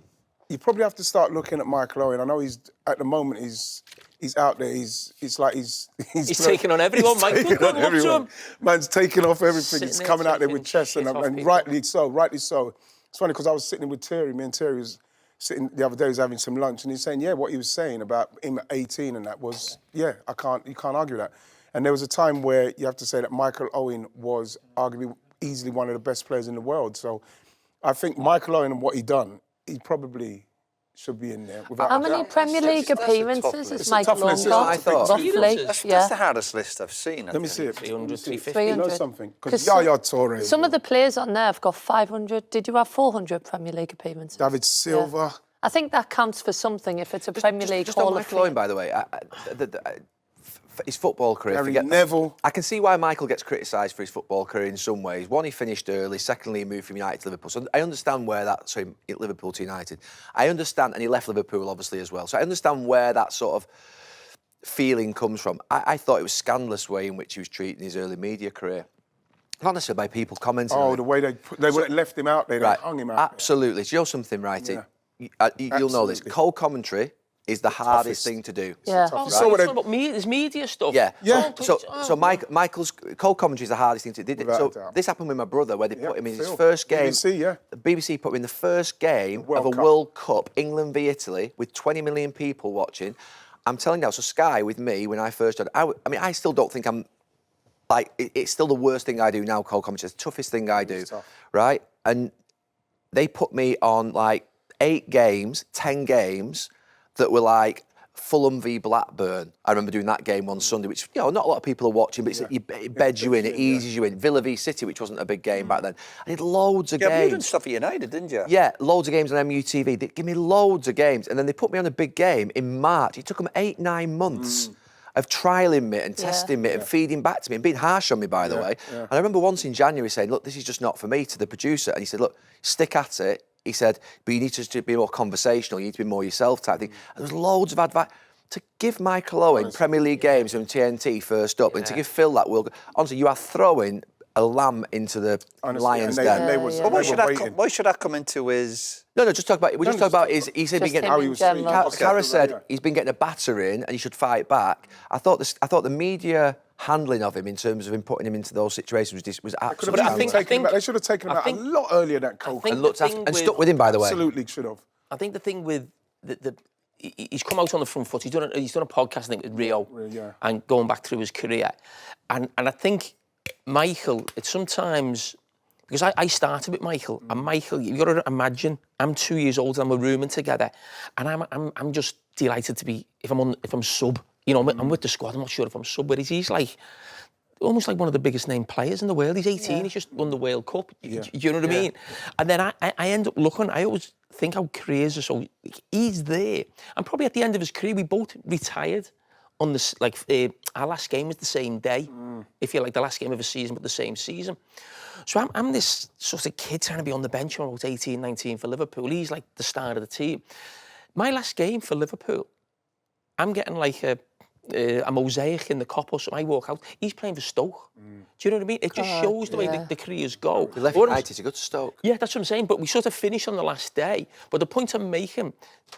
have to start looking at Michael Owen. I know he's at the moment he's out there. He's taking on everyone, he's Mike. taking Good on luck to everyone. him. Man's taking off everything. Sitting He's there coming out there with taking chest shit off and people. rightly so. It's funny because I was sitting with Terry. Me and Terry was sitting the other day. He was having some lunch and he's saying, yeah, what he was saying about him at 18 and that was, yeah, you can't argue that. And there was a time where you have to say that Michael Owen was arguably easily one of the best players in the world. So I think Michael Owen and what he done, he probably should be in there. Without How a many doubt. Premier League that's a tough appearances list. has It's a tough Michael list, Owen got? I thought. Roughly, That's yeah. the hardest list I've seen. Let me see it. 300, 350. You know 300. something? 'Cause Because some- Yaya Toure. Some of the players on there have got 500. Did you have 400 Premier League appearances? David Silva. I think that counts for something if it's a Premier League Just on Hall of Michael Owen, Fame. by the way, his football career. Gary Neville. I can see why Michael gets criticised for his football career in some ways. One, he finished early. Secondly, he moved from United to Liverpool. So I understand where that... Sorry, Liverpool to United. I understand, and he left Liverpool, obviously, as well. So I understand where that sort of feeling comes from. I thought it was scandalous way in which he was treated in his early media career. Not necessarily by people commenting on Oh, it. the way they left him out there, they Right, hung him out there. absolutely. Do you know something, Righty? Yeah. You'll know this. Absolutely. Co-commentary is the hardest toughest. thing to do. Yeah. Oh, You saw what it's they- not about there's media stuff. Yeah. Yeah. So Michael's co-commentary is the hardest thing to do. Without So a doubt. this happened with my brother, where they Yeah, put him in his Phil. first game. BBC, yeah. The BBC put him in the first game World of a Cup. World Cup, England v Italy, with 20 million people watching. I'm telling you now. So Sky with me when I first started. I mean, I still don't think I'm. Like, it's still the worst thing I do now, co-commentary. It's the toughest thing I do, tough. right? And they put me on, like, 8 games, 10 games that were, like, Fulham v Blackburn. I remember doing that game on Sunday, which not a lot of people are watching, but it beds you in, it eases you in. Villa v City, which wasn't a big game back then. I did loads of Yeah, games. you did stuff at United, didn't you? Yeah, loads of games on MUTV. They give me loads of games, and then they put me on a big game in March. It took them 8-9 months of trialling me and testing me and feeding back to me and being harsh on me, by the way. And I remember once in January saying, look, this is just not for me, to the producer. And he said, look, stick at it. He said, but you need to be more conversational, you need to be more yourself type thing. And there was loads of advice. To give Michael Owen Premier League games from TNT first up and to give Phil that world... Honestly, you are throwing a lamb into the lion's den. But why should that come into his... No, just talk about... We just talk about his... He said Just getting... him in general. Carragher said he's been getting a battering and he should fight back. I thought the media handling of him in terms of him putting him into those situations was absolutely... They should have taken him out a lot earlier, that Coke. And looked after, and stuck with him, by the way. Absolutely should have. I think the thing with he's come out on the front foot. He's done a podcast, I think, with Rio, and going back through his career, and I think Michael, it's sometimes because I started with Michael, and Michael, you've got to imagine, I'm 2 years old and we're rooming together, and I'm just delighted to be if I'm sub, I'm with the squad. I'm not sure if I'm sub, but he's like almost like one of the biggest named players in the world. He's 18. He's just won the World Cup. You know what I mean? And then I end up looking. I always think how careers are so... He's there. And probably at the end of his career, we both retired on this... our last game was the same day. If you like, the last game of a season, but the same season. So I'm this sort of kid trying to be on the bench when I was 18, 19 for Liverpool. He's like the star of the team. My last game for Liverpool, I'm getting like a mosaic in the cop or something. I walk out. He's playing for Stoke. Do you know what I mean? It just shows the way the careers go. He left United to go to Stoke. Yeah, that's what I'm saying. But we sort of finished on the last day. But the point I'm making,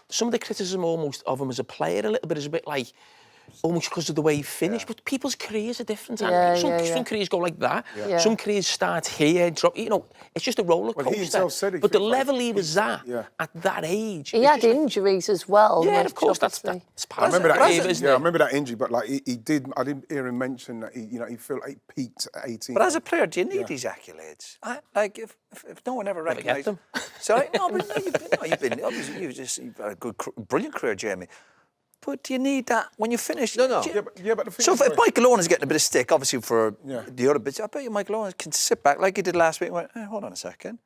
some of the criticism almost of him as a player a little bit is a bit like, almost because of the way he finished. But people's careers are different. Some careers go like that. Some careers start here, drop. It's just a roller coaster. Well, he himself said but the level he was at that age. He had injuries as well. Yeah, of course. That's part I remember of that. isn't it? I remember that injury. But like he did, I didn't hear him mention that he felt like he peaked at 18. But as a player, do you need these accolades? If no one ever recognised them. So you've had a good, brilliant career, Jamie. But do you need that when you finish? No. But the thing So is, if Michael Owen is getting a bit of stick, obviously for the other bits, I bet you Michael Owen can sit back like he did last week and went, hold on a second.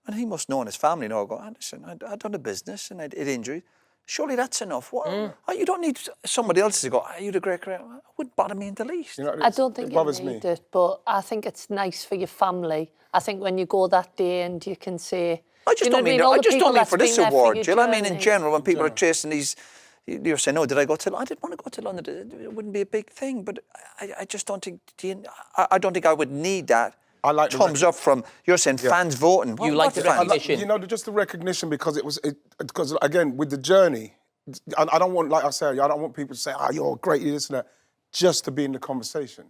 And he must know in his family, listen, I've done a business and I did injuries. Surely that's enough. You don't need somebody else to go, you had a great career. It wouldn't bother me in the least. I don't think you need it, but I think it's nice for your family. I think when you go that day and you can say... I just don't mean for this award, Jill. I mean in general, when people are chasing these... You're saying, did I go to London? I didn't want to go to London. It wouldn't be a big thing, but I just don't think... I don't think I would need that. I like thumbs up from, you're saying fans voting. You like the recognition? Just the recognition because because again, with the journey, I don't want, like I say, I don't want people to say, you're great, you this and that, just to be in the conversation.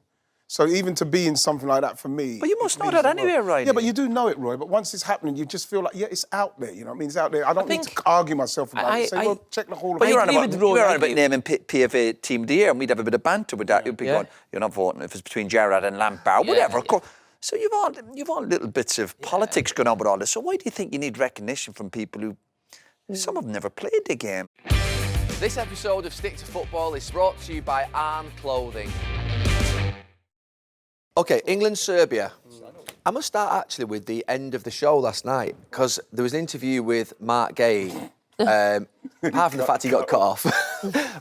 So even to be in something like that for me... But you must know that anyway, right? Yeah, but you do know it, Roy. But once it's happening, you just feel like, it's out there, you know what I mean? It's out there. I don't need to argue myself about it. Say, check the whole... But you're on about naming PFA Team of the Year, and we'd have a bit of banter with that. You'd be going, you're not voting if it's between Gerrard and Lampard, whatever. Of course. So you've all little bits of politics going on with all this. So why do you think you need recognition from people who... Some have never played the game. This episode of Stick to Football is brought to you by Arne Clothing. OK, England-Serbia. I'm going to start actually with the end of the show last night because there was an interview with Marc Guehi, apart from the fact he got cut off.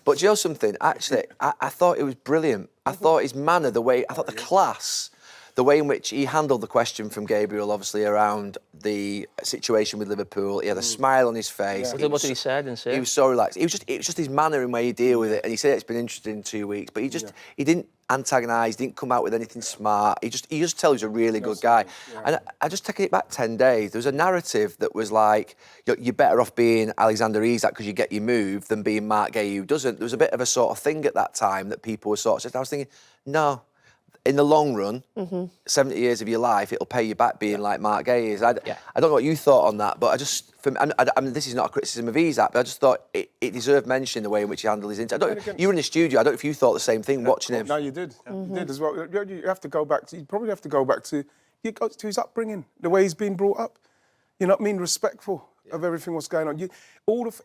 But you know something? Actually, I thought it was brilliant. I thought his manner, I thought the class, the way in which he handled the question from Gabriel, obviously, around the situation with Liverpool. He had a smile on his face. What did he say? He was so relaxed. It was just his manner and way he deal with it. And he said it's been interesting in 2 weeks, but he didn't antagonise, didn't come out with anything smart. He just tells he's a really good guy. And I just taking it back 10 days, there was a narrative that was like, you're better off being Alexander Isak because you get your move than being Marc Guehi who doesn't. There was a bit of a sort of thing at that time that people were sort of saying. I was thinking, no. In the long run, 70 years of your life, it'll pay you back being like Marc Guehi is. I don't know what you thought on that, but I mean, this is not a criticism of Isak, but I just thought it deserved mention the way in which he handled his interview. You were in the studio. I don't know if you thought the same thing watching him. No, you did. You did as well. You have to go back to. You probably have to go back to his upbringing, the way he's been brought up. You know what I mean? Respectful. of everything what's going on.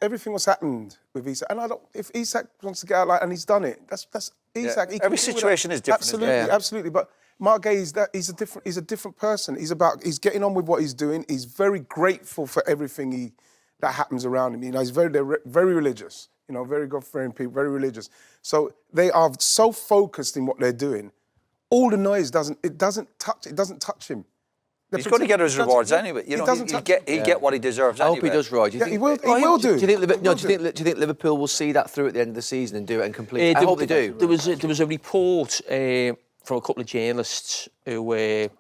Everything what's happened with Isak, and if Isak wants to get out and he's done it, that's Isak. Every situation is different. Absolutely, absolutely. But Marc Guehi he's a different person. He's getting on with what he's doing. He's very grateful for everything that happens around him. He's very religious. Very God-fearing people, very religious. So they are so focused in what they're doing. All the noise doesn't touch him. He's going to get his rewards anyway. He'll get what he deserves anyway. I hope he does, Roy. He will do. Do you think Liverpool will see that through at the end of the season and do it and complete? I hope they do. There was a report from a couple of journalists who were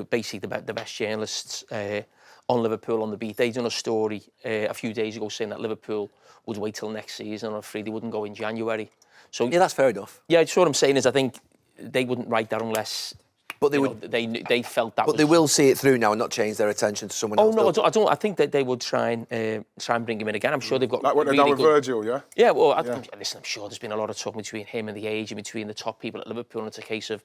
basically the best journalists on Liverpool on the beat. They done a story a few days ago saying that Liverpool would wait till next season. I'm afraid they wouldn't go in January. So yeah, that's fair enough. Yeah, so what I'm saying is I think they wouldn't write that unless. But they felt that. But they will see it through now and not change their attention to someone else. Oh no, I don't. I think that they would try and bring him in again. I'm sure they've got like what they've done with Virgil, yeah. Yeah, well, listen, I'm sure there's been a lot of talk between him and the age and between the top people at Liverpool, and it's a case of,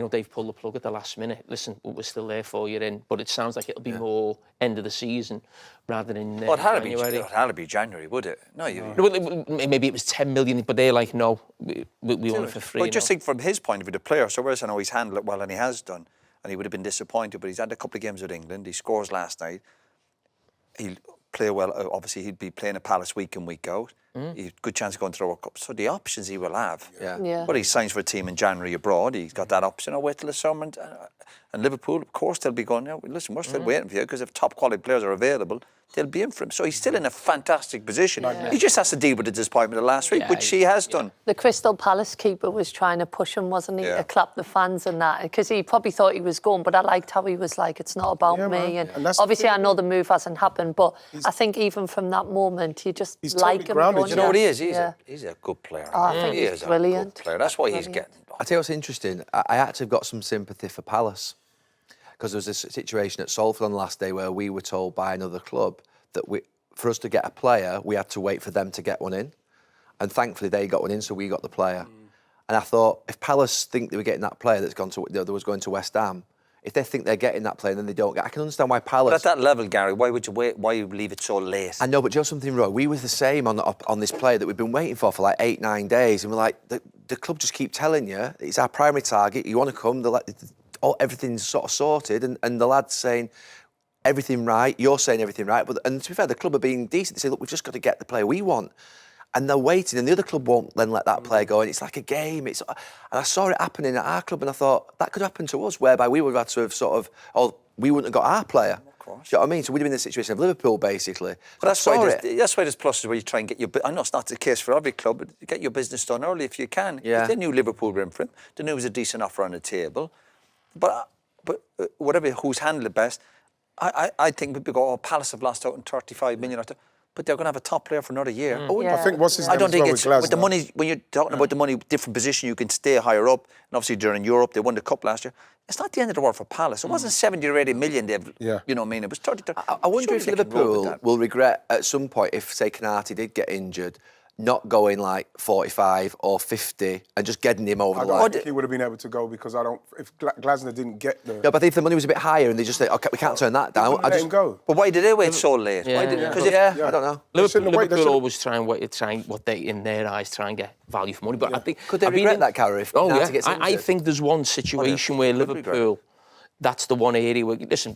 they've pulled the plug at the last minute. Listen, we're still there for you, but it sounds like it'll be more end of the season rather than January. It had to be January, would it? No, maybe it was 10 million, but they're like, no, we want it for free. But just think from his point of view, the player. So whereas I know he's handled it well and he has done. And he would have been disappointed, but he's had a couple of games with England. He scores last night. He'll play well. Obviously, he'd be playing at Palace week in, week out. He's a good chance of going to the World Cup. So the options he will have. Yeah. But he signs for a team in January abroad. He's got that option. I'll wait till the summer. And Liverpool, of course, they'll be going, listen, we're still waiting for you, because if top quality players are available, they'll be in for him. So he's still in a fantastic position. Yeah. He just has to deal with the disappointment of last week, which he has done. The Crystal Palace keeper was trying to push him, wasn't he, to clap the fans and that, because he probably thought he was going, but I liked how he was like, it's not about me. And obviously I know the move hasn't happened, but I think even from that moment, you just like totally him. Grounded, you know what he is? He's a good player. Oh, I think he's brilliant. A good player. That's why he's getting. I tell you what's interesting. I actually got some sympathy for Palace, because there was this situation at Salford on the last day where we were told by another club that for us to get a player, we had to wait for them to get one in. And thankfully they got one in, so we got the player. And I thought, if Palace think they were getting that player that was going to West Ham, if they think they're getting that player and then they don't get, I can understand why Palace. But at that level, Gary, why would you wait? Why you leave it so late? I know, but do you know something, Roy? We were the same on this player that we've been waiting for like 8-9 days, and we're like, the club just keep telling you it's our primary target. You want to come? Everything's sort of sorted, and the lad's saying everything right. You're saying everything right, and to be fair, the club are being decent. They say, look, we've just got to get the player we want. And they're waiting, and the other club won't then let that player go. And it's like a game. And I saw it happening at our club, and I thought that could happen to us, whereby we would have had to have we wouldn't have got our player. Of course. Do you know what I mean? So we'd have been in the situation of Liverpool, basically. But that's why there's pluses where you try and get your. I know it's not the case for every club, but get your business done early if you can. Yeah. They knew Liverpool were in for him. They knew it was a decent offer on the table. But whatever, who's handled it best, I think people go, Palace have lost out on 35 million. But they're going to have a top player for another year. I think what's his name? I don't think with it's with the money. When you're talking about the money, different position, you can stay higher up. And obviously during Europe, they won the cup last year. It's not the end of the world for Palace. It wasn't 70 or 80 million. You know what I mean? It was 30. I wonder if Liverpool will regret at some point if, say, Canati did get injured, not going like 45 or 50 and just getting him over the line. I don't think he would have been able to go, because if Glasner didn't get the... No, but if the money was a bit higher and they just say, okay, we can't turn that down. Let him go. But why did they wait so late? Yeah. Because I don't know. Liverpool always try what they, in their eyes, try and get value for money. But I think... Could they regret that, Carragher, if Canati gets injured? I think there's one situation where Liverpool, that's the one area where, listen,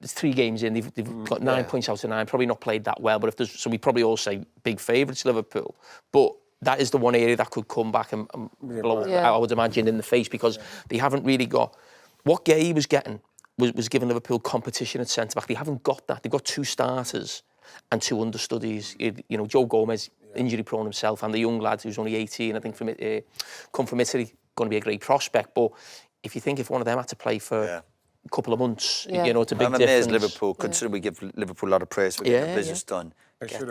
there's 3 games in, they've got 9 points out of 9, probably not played that well, but so we probably all say big favourites Liverpool, but that is the one area that could come back and blow, I would imagine, in the face, because they haven't really got, what Guehi was getting was giving Liverpool competition at centre-back. They haven't got that. They've got 2 starters and 2 understudies. Joe Gomez, injury-prone himself, and the young lad who's only 18, I think, come from Italy, going to be a great prospect, but if you think if one of them had to play for... couple of months, it's a big difference. Liverpool, considering we give Liverpool a lot of praise for getting the business done.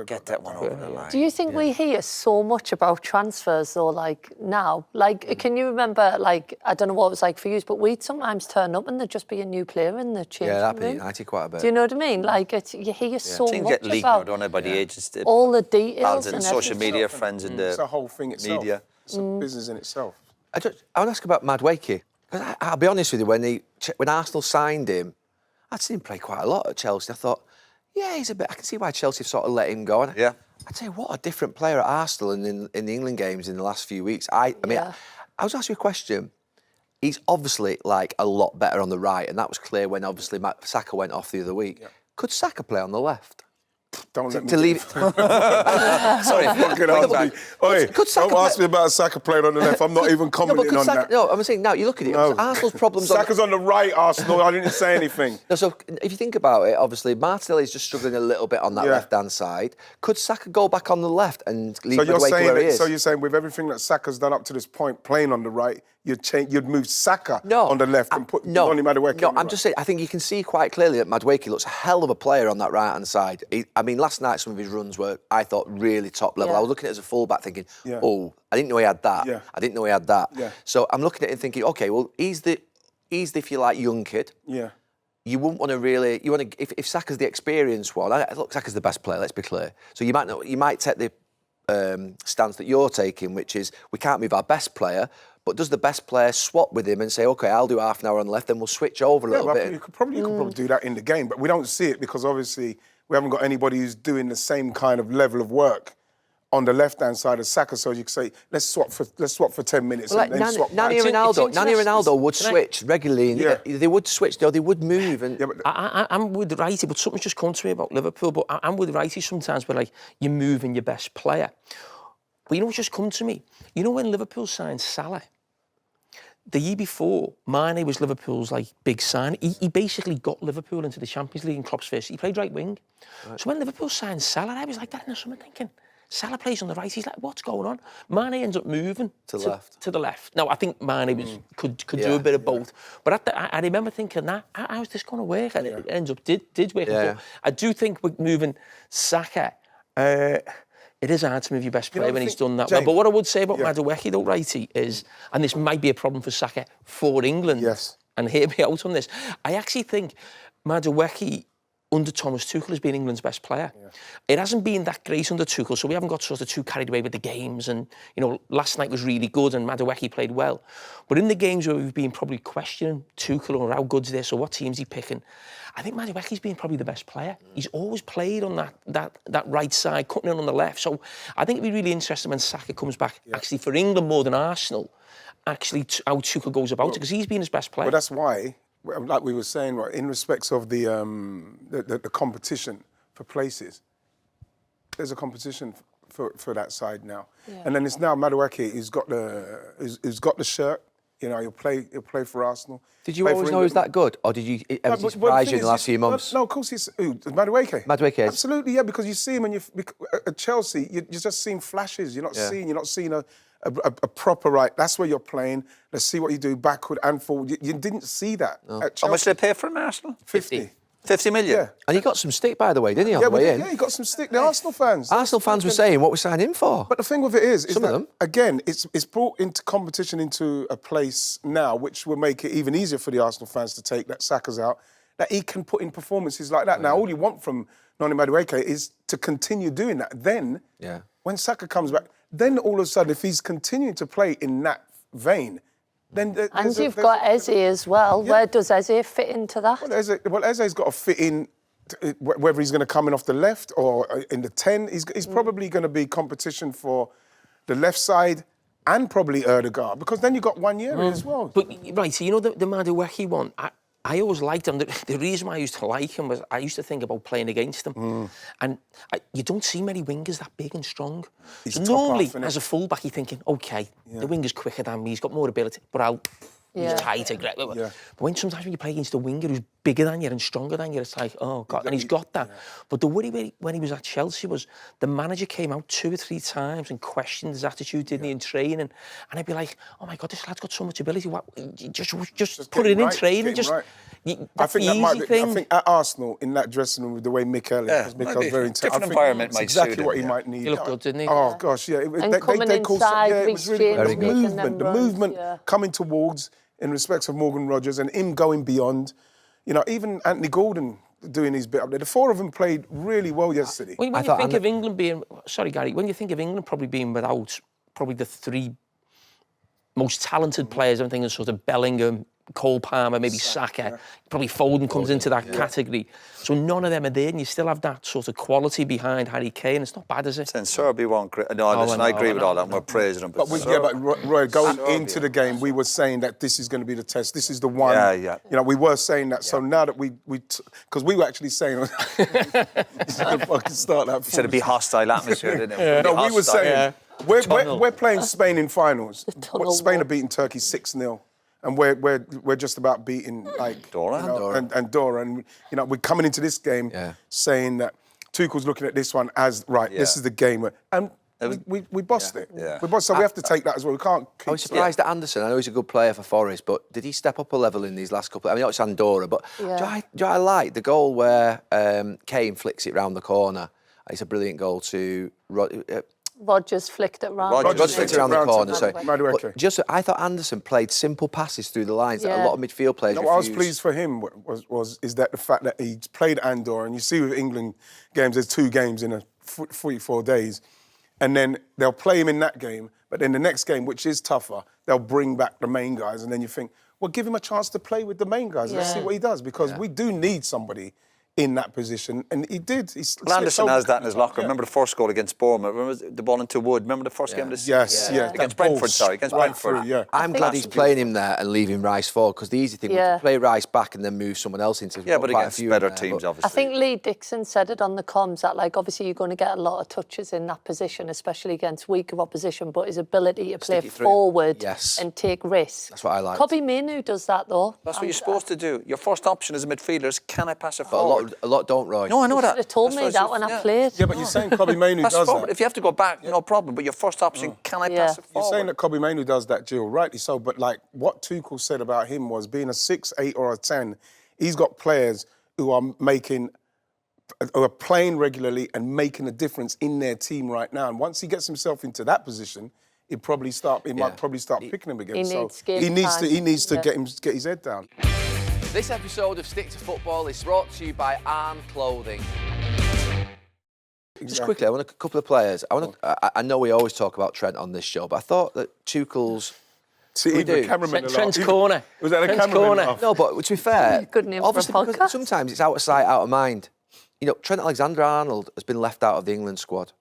Get that one over the line. Do you think we hear so much about transfers, though, like now? Like, can you remember, like, I don't know what it was like for you, but we'd sometimes turn up and there'd just be a new player in the changing room. Yeah, that'd be United quite a bit. Do you know what I mean? Like, you hear so Things much get leaked now, about don't they, by the agents. all the details and and social media, friends in the It's a whole thing itself. media. It's a business in itself. I want to ask about Madueke. I'll be honest with you, when Arsenal signed him, I'd seen him play quite a lot at Chelsea. I thought, Yeah, he's a bit. I can see why Chelsea sort of let him go. And Yeah. I'd say what a different player at Arsenal and in the England games in the last few weeks. I mean, Yeah. I was asking you a question. He's obviously like a lot better on the right, and that was clear when obviously Saka went off the other week. Yeah. Could Saka play on the left? Don't let me To leave. Sorry, Fucking ask me. Oi, Could Saka don't ask play- me about Saka playing on the left. I'm not even No, but commenting could on Saka? that. No, I'm saying now. You look at it. No. Arsenal's problems. Saka's on the right, Arsenal. I didn't say anything. No, so if you think about it, obviously Martinelli's just struggling a little bit on that left-hand side. Could Saka go back on the left and leave Madueke where he is? So you're saying with everything that Saka's done up to this point, playing on the right, you'd move Saka No, on the left and put Noni Madueke No, on the I'm right. just saying, I think you can see quite clearly that Madueke looks a hell of a player on that right-hand side. I mean, last night some of his runs were, I thought, really top level. Yeah. I was looking at it as a full-back thinking, Yeah. oh, I didn't know he had that. Yeah. I didn't know he had that. Yeah. So I'm looking at it and thinking, OK, well, he's the, if you like, young kid. Yeah. You wouldn't want to really. You want to if Saka's the experienced one. Look, Saka's the best player. Let's be clear. So you might take the stance that you're taking, which is we can't move our best player, but does the best player swap with him and say, OK, I'll do half an hour on the left, then we'll switch over a little bit. You could probably do that in the game, but we don't see it because obviously we haven't got anybody who's doing the same kind of level of work on the left-hand side of Saka. So you could say, let's swap for 10 minutes. Well, like and then swap Nani back. Ronaldo would switch regularly. And Yeah. they would switch. They would move. And Yeah, but I'm with Wrighty, but something's just come to me about Liverpool. But I'm with Wrighty sometimes, where like you're moving your best player. But you know what's just come to me? You know when Liverpool signed Salah, the year before, Mane was Liverpool's like big sign. He basically got Liverpool into the Champions League in Klopp's first. He played right wing. Right. So when Liverpool signed Salah, I was like that in the summer thinking, Salah plays on the right. He's like, what's going on? Mane ends up moving to the left. Now I think Mane could do a bit of both. But I remember thinking that how's this going to work? And it ends up did work. Yeah. I do think with moving Saka, it is hard to move your best player when he's done that well. But what I would say about Madueke, though, Righty, is, and this might be a problem for Saka for England, and hear me out on this, I actually think Madueke under Thomas Tuchel has been England's best player. Yeah. It hasn't been that great under Tuchel, so we haven't got sort of too carried away with the games. And, you know, last night was really good and Madueke played well. But in the games where we've been probably questioning Tuchel or how good's this or what team's he picking, I think Madueke's been probably the best player. He's always played on that right side, cutting in on the left. So I think it'd be really interesting when Saka comes back, actually for England more than Arsenal, actually how Tuchel goes about it, because he's been his best player. But that's why, like we were saying, right, in respects of the competition for places, there's a competition for that side now, and then it's now Madueke who's got the shirt. You know, he'll play for Arsenal. Did you always know he was that good, or did you surprise you in the last few months? No, of course he's Madueke. Madueke is. Absolutely, yeah, because you see him at Chelsea, you're just seeing flashes. You're not seeing a proper right. That's where you're playing. Let's see what you do backward and forward. You didn't see that at Chelsea. How much did they pay for him, Arsenal? 50. 50 million? Yeah. And he got some stick, by the way, didn't he, on the way in? Yeah, he got some stick. The Arsenal fans. Arsenal fans were saying, what we signed him for? But the thing with it is Some of them. again, it's brought into competition into a place now which will make it even easier for the Arsenal fans to take that Saka's out, that he can put in performances like that. Now, all you want from Noni Madueke is to continue doing that. Then, when Saka comes back, then all of a sudden, if he's continuing to play in that vein, then and you've got Eze as well. Yeah. Where does Eze fit into that? Well, Eze's got to fit in, whether he's going to come in off the left or in the 10. He's probably going to be competition for the left side and probably Erdegaard, because then you've got 1 year in as well. But, right, so you know the Madueke one, I always liked him. The reason why I used to like him was I used to think about playing against him. And you don't see many wingers that big and strong. He's so top normally, half, as a fullback, you're thinking, OK, the winger's quicker than me, he's got more ability, but he's tighter. But sometimes when you play against a winger who's bigger than you and stronger than you, it's like, oh, God, and he's got that. But the worry when he was at Chelsea was the manager came out 2 or 3 times and questioned his attitude, didn't he, in training? And I'd be like, oh, my God, this lad's got so much ability. What, just put it in training. I think that might be, I think at Arsenal, in that dressing room, with the way Mikel is, because Mikel's very intense. Different environment might suit exactly what he might need. He looked good, didn't he? Oh, gosh, yeah. And coming inside, it was really Very good. the movement coming towards, in respect of Morgan Rogers, and him going beyond. You know, even Anthony Gordon doing his bit up there. The 4 of them played really well yesterday. When you think of England being... Sorry, Gary. When you think of England probably being without probably the 3 most talented players, I'm thinking sort of Bellingham, Cole Palmer, maybe Saka, probably Foden comes into that category. So none of them are there, and you still have that sort of quality behind Harry Kane. It's not bad, is it? And Serby won't. No, listen, I agree with all that. And we're praising him. But Roy, going into the game, we were saying that this is going to be the test. This is the one. Yeah. You know, we were saying that. So now that because we were actually saying, fucking start that. He said it'd be hostile atmosphere, didn't it? No, we were saying we're playing Spain in finals. tunnel Spain war. are beating Turkey 6-0. And we're just about beating Andorra. Andorra, and you know we're coming into this game saying that Tuchel's looking at this one as this is the game, and we bossed it. Yeah. We bossed, so we have to take that as well. We can't. I was surprised at Anderson. I know he's a good player for Forest, but did he step up a level in these last couple? I mean, it's Andorra, but do I like the goal where Kane flicks it round the corner? It's a brilliant goal to. Rodgers flicked it round. Rodgers flicked it around the corner. So, Madueke. I thought Anderson played simple passes through the lines that a lot of midfield players What I was pleased for him is that the fact that he played Andorra, and you see with England games, there's 2 games in 44 days, and then they'll play him in that game, but then the next game, which is tougher, they'll bring back the main guys, and then you think, well, give him a chance to play with the main guys. Let's see what he does, because we do need somebody in that position, and he did. Anderson has that in his locker. Remember the first goal against Bournemouth? Remember the ball into Wood? Remember the first game of the season? Yes. Against Brentford, against Brentford. I'm glad he's playing him there and leaving Rice forward, because the easy thing was to play Rice back and then move someone else into. Yeah, but against better teams, obviously. I think Lee Dixon said it on the comms that, like, obviously you're going to get a lot of touches in that position, especially against weaker opposition, but his ability to play forward and take risks. That's what I like. Kobbie Mainoo does that, though. That's what you're supposed to do. Your first option as a midfielder is, can I pass it forward? A lot don't, Roy. No, I know that. You should have told me that when I played. Yeah, but you're saying Kobbie Mainoo does that. If you have to go back, no problem. But your first option, can I pass it forward? You're saying that Kobbie Mainoo does that, Jill, rightly so. But like what Tuchel said about him was, being a 6, 8 or a 10, he's got players who are playing regularly and making a difference in their team right now. And once he gets himself into that position, might probably start picking him again. He needs to get his head down. This episode of Stick to Football is brought to you by Arne Clothing. Just quickly, I want a couple of players. I know we always talk about Trent on this show, but I thought that Tuchel's... Trent's corner. Was that a cameraman? No, but to be fair, Good name obviously, for a because podcast. sometimes it's out of sight, out of mind. You know, Trent Alexander-Arnold has been left out of the England squad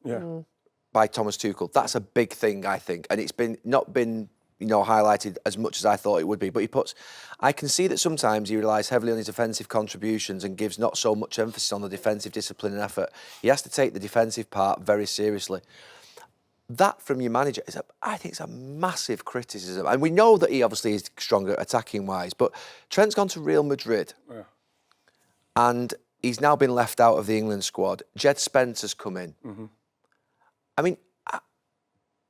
by Thomas Tuchel. That's a big thing, I think, and it's not been highlighted as much as I thought it would be. But I can see that sometimes he relies heavily on his offensive contributions and gives not so much emphasis on the defensive discipline and effort. He has to take the defensive part very seriously. That from your manager I think it's a massive criticism. And we know that he obviously is stronger attacking wise, but Trent's gone to Real Madrid and he's now been left out of the England squad. Jed Spencer's come in. I mean,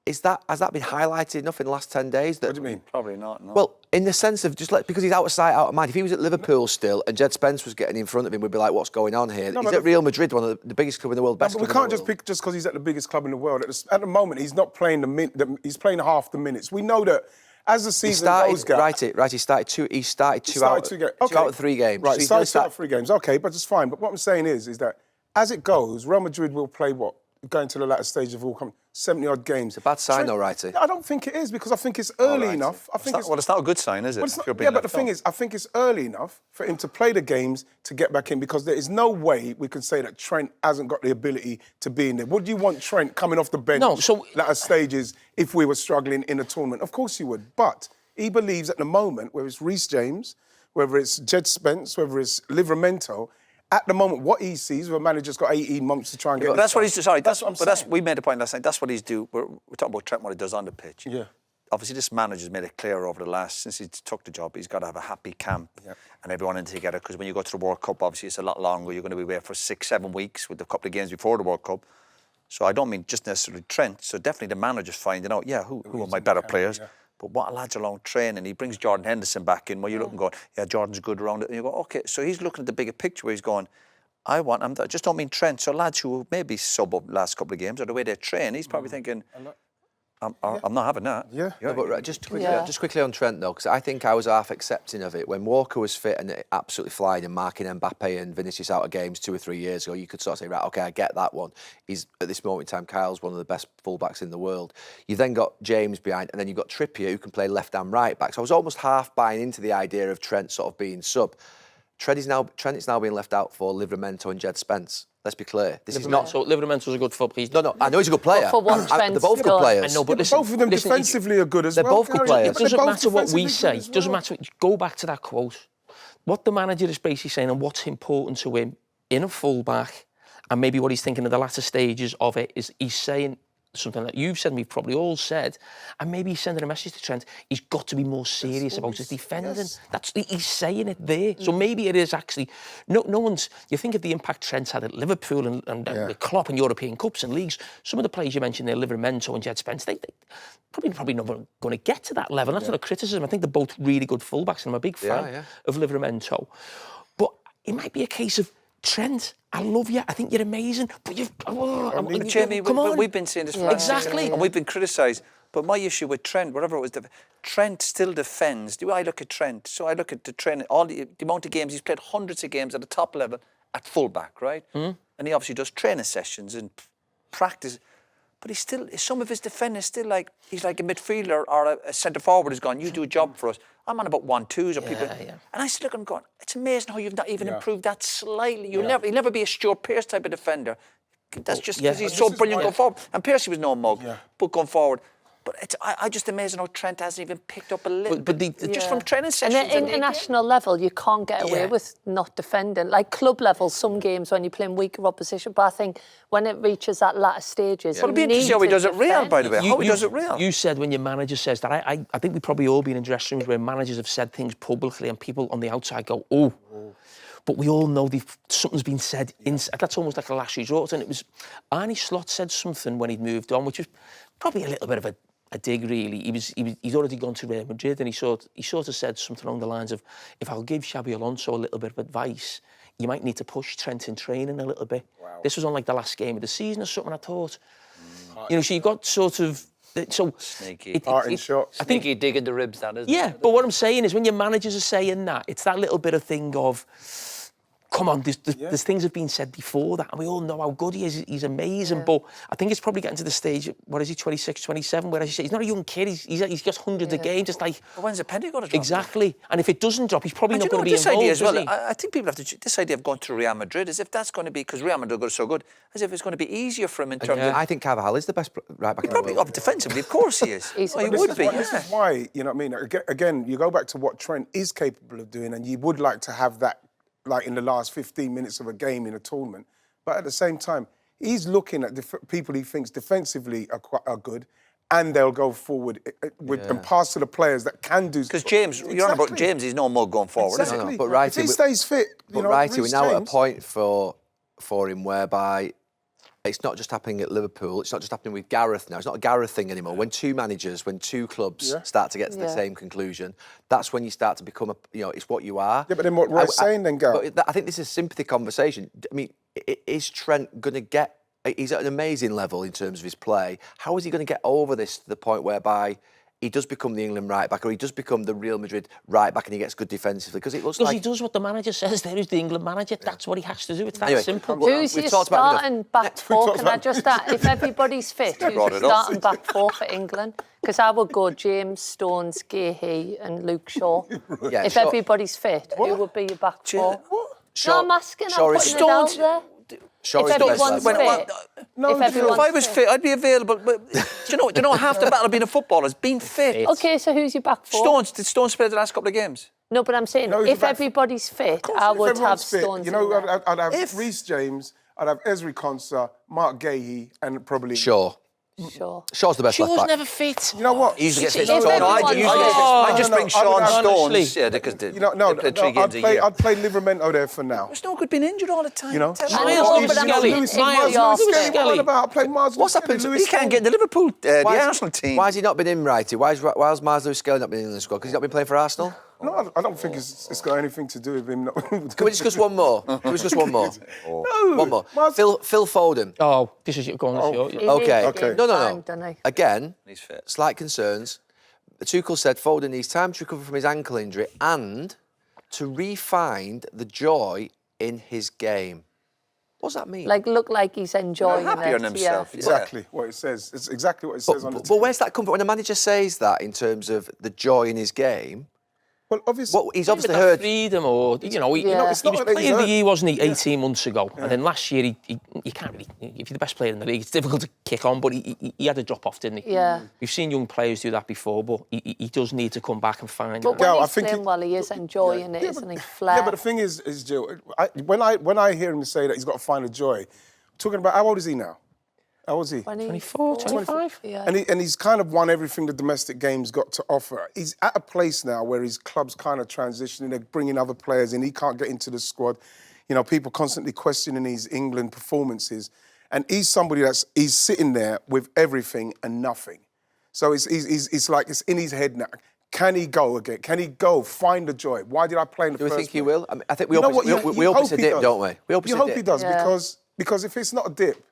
has that been highlighted enough in the last 10 days? What do you mean? Probably not, no. Well, in the sense of because he's out of sight, out of mind. If he was at Liverpool still and Jed Spence was getting in front of him, we'd be like, what's going on here? He's at Real Madrid, one of the biggest club in the world, best club in the world. We can't just pick just because he's at the biggest club in the world. At the moment, he's not playing he's playing half the minutes. We know that as the season goes, He started two out of 3 games. Right, he started 2 out of 3 games. Okay, but it's fine. But what I'm saying is that as it goes, Real Madrid will play going to the latter stage of all 70-odd games. It's a bad sign, though, Righty. I don't think it is, because I think it's early enough. It's not a good sign, is it? But the thing is, I think it's early enough for him to play the games to get back in, because there is no way we can say that Trent hasn't got the ability to be in there. Would you want Trent coming off the bench latter stages if we were struggling in a tournament? Of course you would. But he believes at the moment, whether it's Reece James, whether it's Jed Spence, whether it's Livramento, at the moment, what he sees, the manager's got 18 months to try and get. But that's what he's. Sorry, that's what I'm saying. We made a point last night. That's what he's do. We're talking about Trent, what he does on the pitch. Yeah. Obviously, this manager's made it clear over the last since he took the job. He's got to have a happy camp and everyone in together. Because when you go to the World Cup, obviously it's a lot longer. You're going to be there for 6-7 weeks with a couple of games before the World Cup. So I don't mean just necessarily Trent. So definitely the manager's finding out. who are my better players. Yeah. But what lads are along training, he brings Jordan Henderson back in. Where you're looking, going, Jordan's good around it, and you go, okay. So he's looking at the bigger picture. Where he's going, I just don't mean Trent. So lads who maybe sub up last couple of games or the way they train, he's probably thinking, I'm not having that. Yeah. No, but just quickly, Yeah. just quickly on Trent though, because I think I was half accepting of it when Walker was fit and absolutely flying and marking Mbappe and Vinicius out of games 2 or 3 years ago. You could sort of say, right, okay, I get that one. He's at this moment in time, Kyle's one of the best fullbacks in the world. You've then got James behind, and then you've got Trippier who can play left and right back. So I was almost half buying into the idea of Trent sort of being sub. Trent is now being left out for Livramento and Jed Spence. Let's be clear. This is not. So Livermento's a good footballer. No, I know he's a good player. But for what They're Trent's both good done. players. I know, but Yeah, listen, both of them listen, defensively are good as they're well. both good Gary. players. Yeah, It but doesn't they're both matter what we defensively say. good as It doesn't well. matter. Go back to that quote. What the manager is basically saying and what's important to him in a fullback, and maybe what he's thinking of the latter stages of it, is he's saying something that you've said and we've probably all said, and maybe he's sending a message to Trent. He's got to be more serious about his defending. yes. He's saying it there. So maybe it is actually no one's. You think of the impact Trent's had at Liverpool and with Klopp and European Cups and leagues. Some of the players you mentioned there, Livramento and Jed Spence, they probably not going to get to that level. That's not a criticism. I think they're both really good fullbacks, and I'm a big fan of Livramento. But it might be a case of Trent, I love you. I think you're amazing, but you've. Jamie, come on. we've been saying this for Exactly. and we've been criticised. But my issue with Trent, whatever it was, Trent still defends. Do I look at Trent? So I look at the trend, all the amount of games he's played, hundreds of games at the top level at fullback, right? And he obviously does training sessions and practice. But he's still, some of his defending is still like, he's like a midfielder or a centre forward who's gone, you do a job for us. I'm on about 1-2s or people. And I still look at him going, it's amazing how you've not even improved that slightly. You'll never be a Stuart Pearce type of defender. That's just because he's so brilliant going forward. And Pearce, he was no mug, but going forward. But I just amazing how Trent hasn't even picked up a little bit. Just from training sessions. And at international level, you can't get away with not defending. Like club level, some games when you're playing weaker opposition, but I think when it reaches that latter stages, Well, it'll be interesting how he does it real, by the way. How he does it real. You said when your manager says that, I think we've probably all been in dressing rooms where managers have said things publicly and people on the outside go, oh. But we all know something's been said. That's almost like a last resort. And it was Arne Slot said something when he'd moved on, which was probably a little bit of a dig, really. He'd already gone to Real Madrid, and he sort of said something along the lines of, if I'll give Xabi Alonso a little bit of advice, you might need to push Trent in training a little bit. Wow. This was on like the last game of the season or something, I thought. You know, so you got sort of... So Sneaky. Parting shots. I think you dig in the ribs, that, isn't it? Yeah, but what I'm saying is when your managers are saying that, it's that little bit of thing of... Come on, there's things have been said before that, and we all know how good he is. He's amazing, but I think it's probably getting to the stage, what is he, 26, 27, where, as you say, he's not a young kid, he's got hundreds of games, just like... But when's the penny going to drop? Exactly, and if it doesn't drop, he's probably not going to be this involved, idea as well, is he? I think people have to... This idea of going to Real Madrid, as if that's going to be... Because Real Madrid are so good, as if it's going to be easier for him in terms of... I think Carvajal is the best right back in the Probably world. up defensively, of course he is. He would be, This is why, you know what I mean? Again, you go back to what Trent is capable of doing, and you would like to have that, like in the last 15 minutes of a game in a tournament. But at the same time, he's looking at people he thinks defensively are good, and they'll go forward and pass to the players that can do... Because James, you're on about James, he's no more going forward, is Exactly. he? No, but Righty, if he stays fit, you know, Righty, we're Reece now at a James- point for him whereby it's not just happening at Liverpool, it's not just happening with Gareth now. It's not a Gareth thing anymore. When two managers, when two clubs start to get to the same conclusion, that's when you start to become it's what you are. Yeah, but then what Roy's saying then, Gareth? I think this is a sympathy conversation. I mean, is Trent going to get... He's at an amazing level in terms of his play. How is he going to get over this to the point whereby he does become the England right back, or he does become the Real Madrid right back, and he gets good defensively? Because it looks like he does what the manager says. There is the England manager. That's what he has to do. It's that Anyway, simple. Who's We've your talked about starting back four? Can I just add, if everybody's fit, who's your starting back four for England? Because I would go James, Stones, Guehi and Luke Shaw. Yeah, if Shaw- everybody's fit, who would be your back four? Shaw- No, I'm asking, Shaw I'm is- putting it out there. Shaw If is the best everyone's left back. fit, No, if everyone's If I was fit, I'd be available. But do you know half the battle of being a footballer is being fit. Okay, so who's your back four? Did Stones play the last couple of games? No, but I'm saying, No, he's if back- everybody's fit, Of course, I if would have everyone's fit, Stones you know, in there. I'd have Reece James, I'd have Ezri Konsa, Marc Guehi, and probably... Shaw. Sure. Shaw's the best left Shaw's back. never fit. You know what? He usually gets fit. If everyone's I just bring No, Sean honestly. Stones. Yeah, because they You know, no, play 3 games a year. I'd play Livramento there for now. It's no good being injured all the time. You know? Tell me. I Miles know, Lewis but I'm Skelly. Lewis Miles Skelly. Lewis What Skelly. about? I play Miles What's Lewis happened? Skelly, He Lewis can't get in the Liverpool, the Why is- Arsenal team. Why has he not been in, Righty? Why has Miles Lewis Skelly not been in the squad? Because he's not been playing for Arsenal? No, I don't think it's got anything to do with him. Can we discuss one more? Can we discuss one more? No. One more. Phil Foden. Oh, this is going on. Okay. No. Don't I? Again, He's fit. slight concerns. Tuchel said Foden needs time to recover from his ankle injury and to re-find the joy in his game. What does that mean? Like, look like he's enjoying happy it. on himself. Yeah. Exactly what it says. It's exactly what it says on the But where's that come from? When a manager says that in terms of the joy in his game, Well, obviously, he's obviously heard. Freedom, or it's he not was like player he's of the hurt. year, wasn't he, 18 months ago? And then last year, you can't really, if you're the best player in the league, it's difficult to kick on, but he had a drop off, didn't he? Yeah. We've seen young players do that before, but he does need to come back and find But that. when I he's think playing well, he is enjoying it, isn't he? Flair. Yeah, but the thing is Jill, when I hear him say that he's got to find a joy, talking about how old is he now? How old is he? 24, 25? Yeah. And he's kind of won everything the domestic game's got to offer. He's at a place now where his club's kind of transitioning. They're bringing other players in. He can't get into the squad. You know, people constantly questioning his England performances. And he's somebody he's sitting there with everything and nothing. So it's like it's in his head now. Can he go again? Can he go find the joy? Why did I play in the Do first we think he place? will? I mean, I think we You know hope, what? You we hope it's hope a he dip, does. don't we? We hope You it's a hope dip. he does Yeah. because if it's not a dip,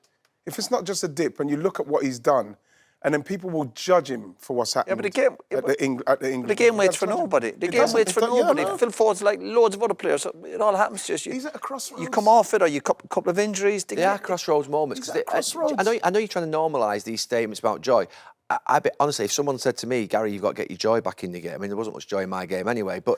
if it's not just a dip, and you look at what he's done, and then people will judge him for what's happened. but again- at the England. The game waits That's for what- nobody. The It game doesn't. waits for It don't- yeah, nobody. no. Phil Foden's like loads of other players. It all happens to you. He's at a crossroads. You come off it, or you couple of injuries. They are crossroads moments. He's 'cause at crossroads. I know you're trying to normalise these statements about joy. I bet, honestly, if someone said to me, Gary, you've got to get your joy back in the game. I mean, there wasn't much joy in my game anyway, but...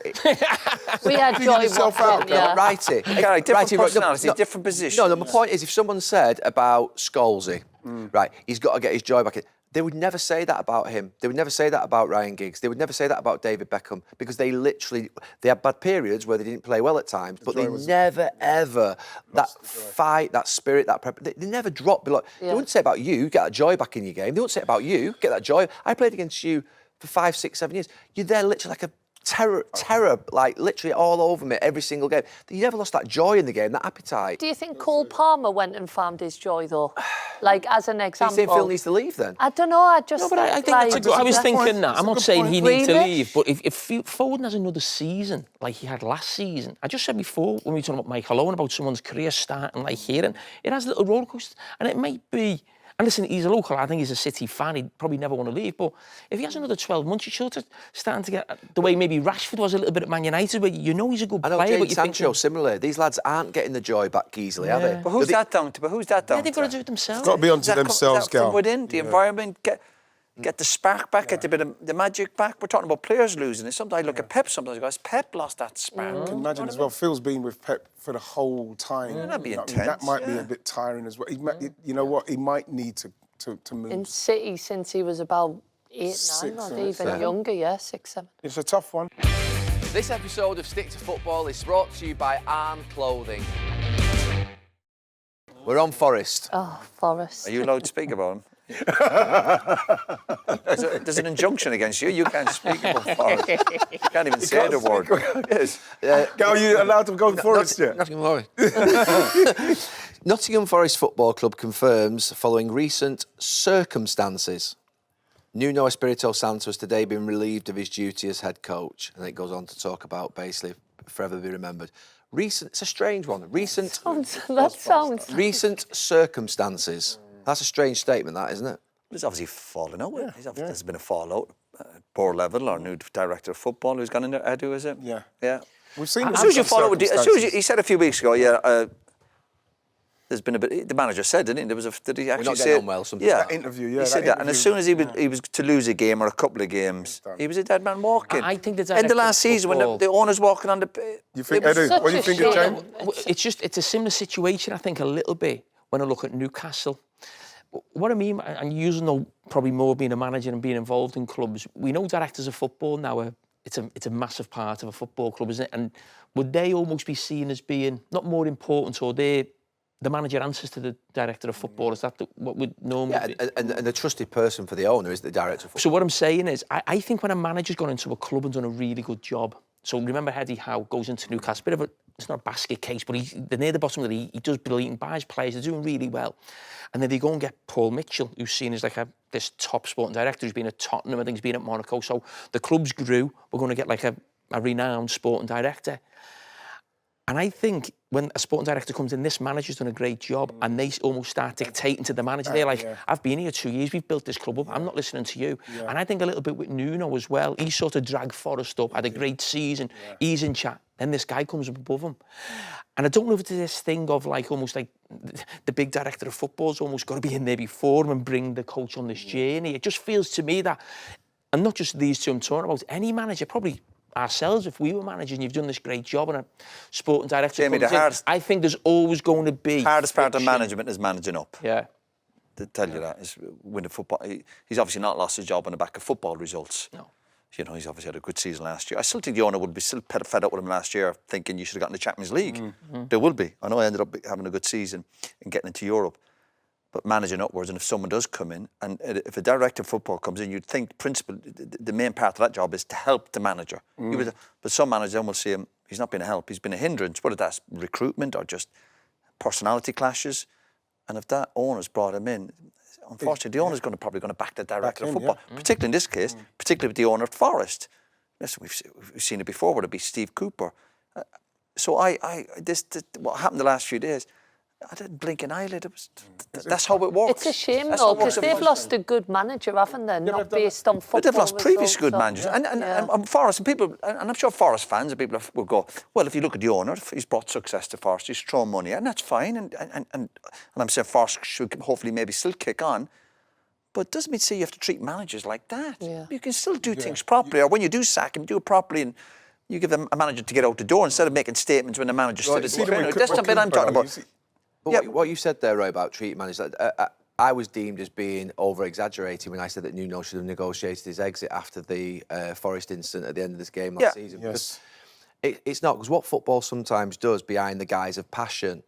We had joy yourself out, watching, yeah. Righty. Gary, different Righty, personalities, different positions. No, my point is, if someone said about Scholesy, right, he's got to get his joy back in, they would never say that about him. They would never say that about Ryan Giggs. They would never say that about David Beckham, because they had bad periods where they didn't play well at times, but they never, ever, that fight, that spirit, that prep, they never dropped below. They wouldn't say about you, get that joy back in your game. They wouldn't say about you, get that joy. I played against you for 5, 6, 7 years. You're there literally like a terror, like literally all over me every single game. You never lost that joy in the game, that appetite. Do you think Cole Palmer went and found his joy, though? Like, as an Do you example. think Phil needs to leave then? I don't know, I just No, but I think like, that's a good, I was That's a good thinking point. that. That's I'm a not good saying point. he needs to Really? leave, but if Foden has another season like he had last season, I just said before when we were talking about Michael Owen, about someone's career starting like here, and it has little roller coasters, and it might be. And listen, he's a local, I think he's a City fan, he'd probably never want to leave, but if he has another 12 months, you're sort of starting to get the way maybe Rashford was a little bit at Man United, where you know he's a good I know player, but Jadon you Sancho, think... similarly, these lads aren't getting the joy back easily, are they? But who's that down to? Yeah, they've got to do it themselves. Got to be onto Does that themselves, from Gal. within the environment, get the spark back, get the bit of the magic back. We're talking about players losing it. Sometimes I look at Pep. Sometimes I go, has Pep lost that spark? You can imagine as well, Phil's been with Pep for the whole time. that'd be You know what I intense, mean? That might be yeah. a bit tiring as well. You know what? He might need to move. in City since he was about 8, 9, 6, or 7. even younger, yeah, 6, 7. It's a tough one. This episode of Stick to Football is brought to you by Arne Clothing. We're on Forest. Oh, Forest. Are you allowed to speak about him? There's an injunction against you. You can't speak about Forest. You can't even say the word. Yes. Gal, you allowed to go Forest yet? Nottingham Forest Football Club confirms following recent circumstances. Nuno Espirito Santo has today been relieved of his duty as head coach. And it goes on to talk about basically forever be remembered. It's a strange one. Recent circumstances. That's a strange statement, that, isn't it? There's obviously fallen out. There's been a fallout at poor level. Our new director of football who's gone in there, Edu, is it? Yeah. Yeah. We've seen As soon as you follow, he said a few weeks ago, there's been a bit. The manager said, didn't he? Did he actually not say? getting on well, something. Yeah. That interview, He said that, and as soon as he was to lose a game or a couple of games, he was a dead man walking. I think the in the director last of season when football- the owner's walking on the. You think, it was Edu, such what do you a think shame. of James? It's a similar situation, I think, a little bit when I look at Newcastle. What I mean, and you know probably more being a manager and being involved in clubs, we know directors of football now it's a massive part of a football club, isn't it? And would they almost be seen as being not more important, or the manager answers to the director of football? Is that what would normally be? And the trusted person for the owner is the director of football. So what I'm saying is, I think when a manager's gone into a club and done a really good job, so remember Eddie Howe goes into Newcastle, it's not a basket case, but they're near the bottom of the league, he does brilliant, buys players, they're doing really well. And then they go and get Paul Mitchell, who's seen as like this top sporting director, who's been at Tottenham, I think he's been at Monaco. So the club's grew, we're going to get like a a renowned sporting director. And I think when a sporting director comes in, this manager's done a great job, and they almost start dictating to the manager. They're like, I've been here 2 years, we've built this club up, I'm not listening to you. And I think a little bit with Nuno as well, he sort of dragged Forest up, had a great season, he's in chat, then this guy comes up above him. And I don't know if it's this thing of like, almost like the big director of football's almost got to be in there before him and bring the coach on this journey. It just feels to me that, and not just these two I'm talking about, any manager, probably ourselves, if we were managers and you've done this great job and a sporting director Jamie, comes in, I think there's always going to be hardest part of friction. management is managing up. Yeah. To tell you that is winning football. He's obviously not lost his job on the back of football results. No. You know, he's obviously had a good season last year. I still think the owner would be still fed up with him last year, thinking you should have gotten the Champions League. There will be. I know I ended up having a good season and getting into Europe, but managing upwards, and if someone does come in, and if a director of football comes in, you'd think the main part of that job is to help the manager. But some managers then will see him, he's not been a help, he's been a hindrance, whether that's recruitment or just personality clashes. And if that owner's brought him in, unfortunately, the owner's probably going to back the director of football, particularly in this case, particularly with the owner of Forest. Listen, we've seen it before, whether it be Steve Cooper. So what happened the last few days, I didn't blink an eyelid. That's how it works. It's a shame, That's though, how it works. because they've lost a good manager, haven't they? Not based on football. But they've lost previous results, good so- managers. And Forest, and people, and I'm sure Forest fans and people will go, well, if you look at the owner, he's brought success to Forest, he's thrown money, and that's fine. And I'm saying Forest should hopefully maybe still kick on. But it doesn't mean say you have to treat managers like that. Yeah. You can still do things properly, or when you do sack him, do it properly, and you give them a manager to get out the door instead of making statements when the manager's still at the trainer. That's the bit I'm talking about. But what you said there, Roy, about treating managers, I was deemed as being over-exaggerating when I said that Nuno should have negotiated his exit after the Forest incident at the end of this game last season. Yes. It's not, because what football sometimes does behind the guise of passion,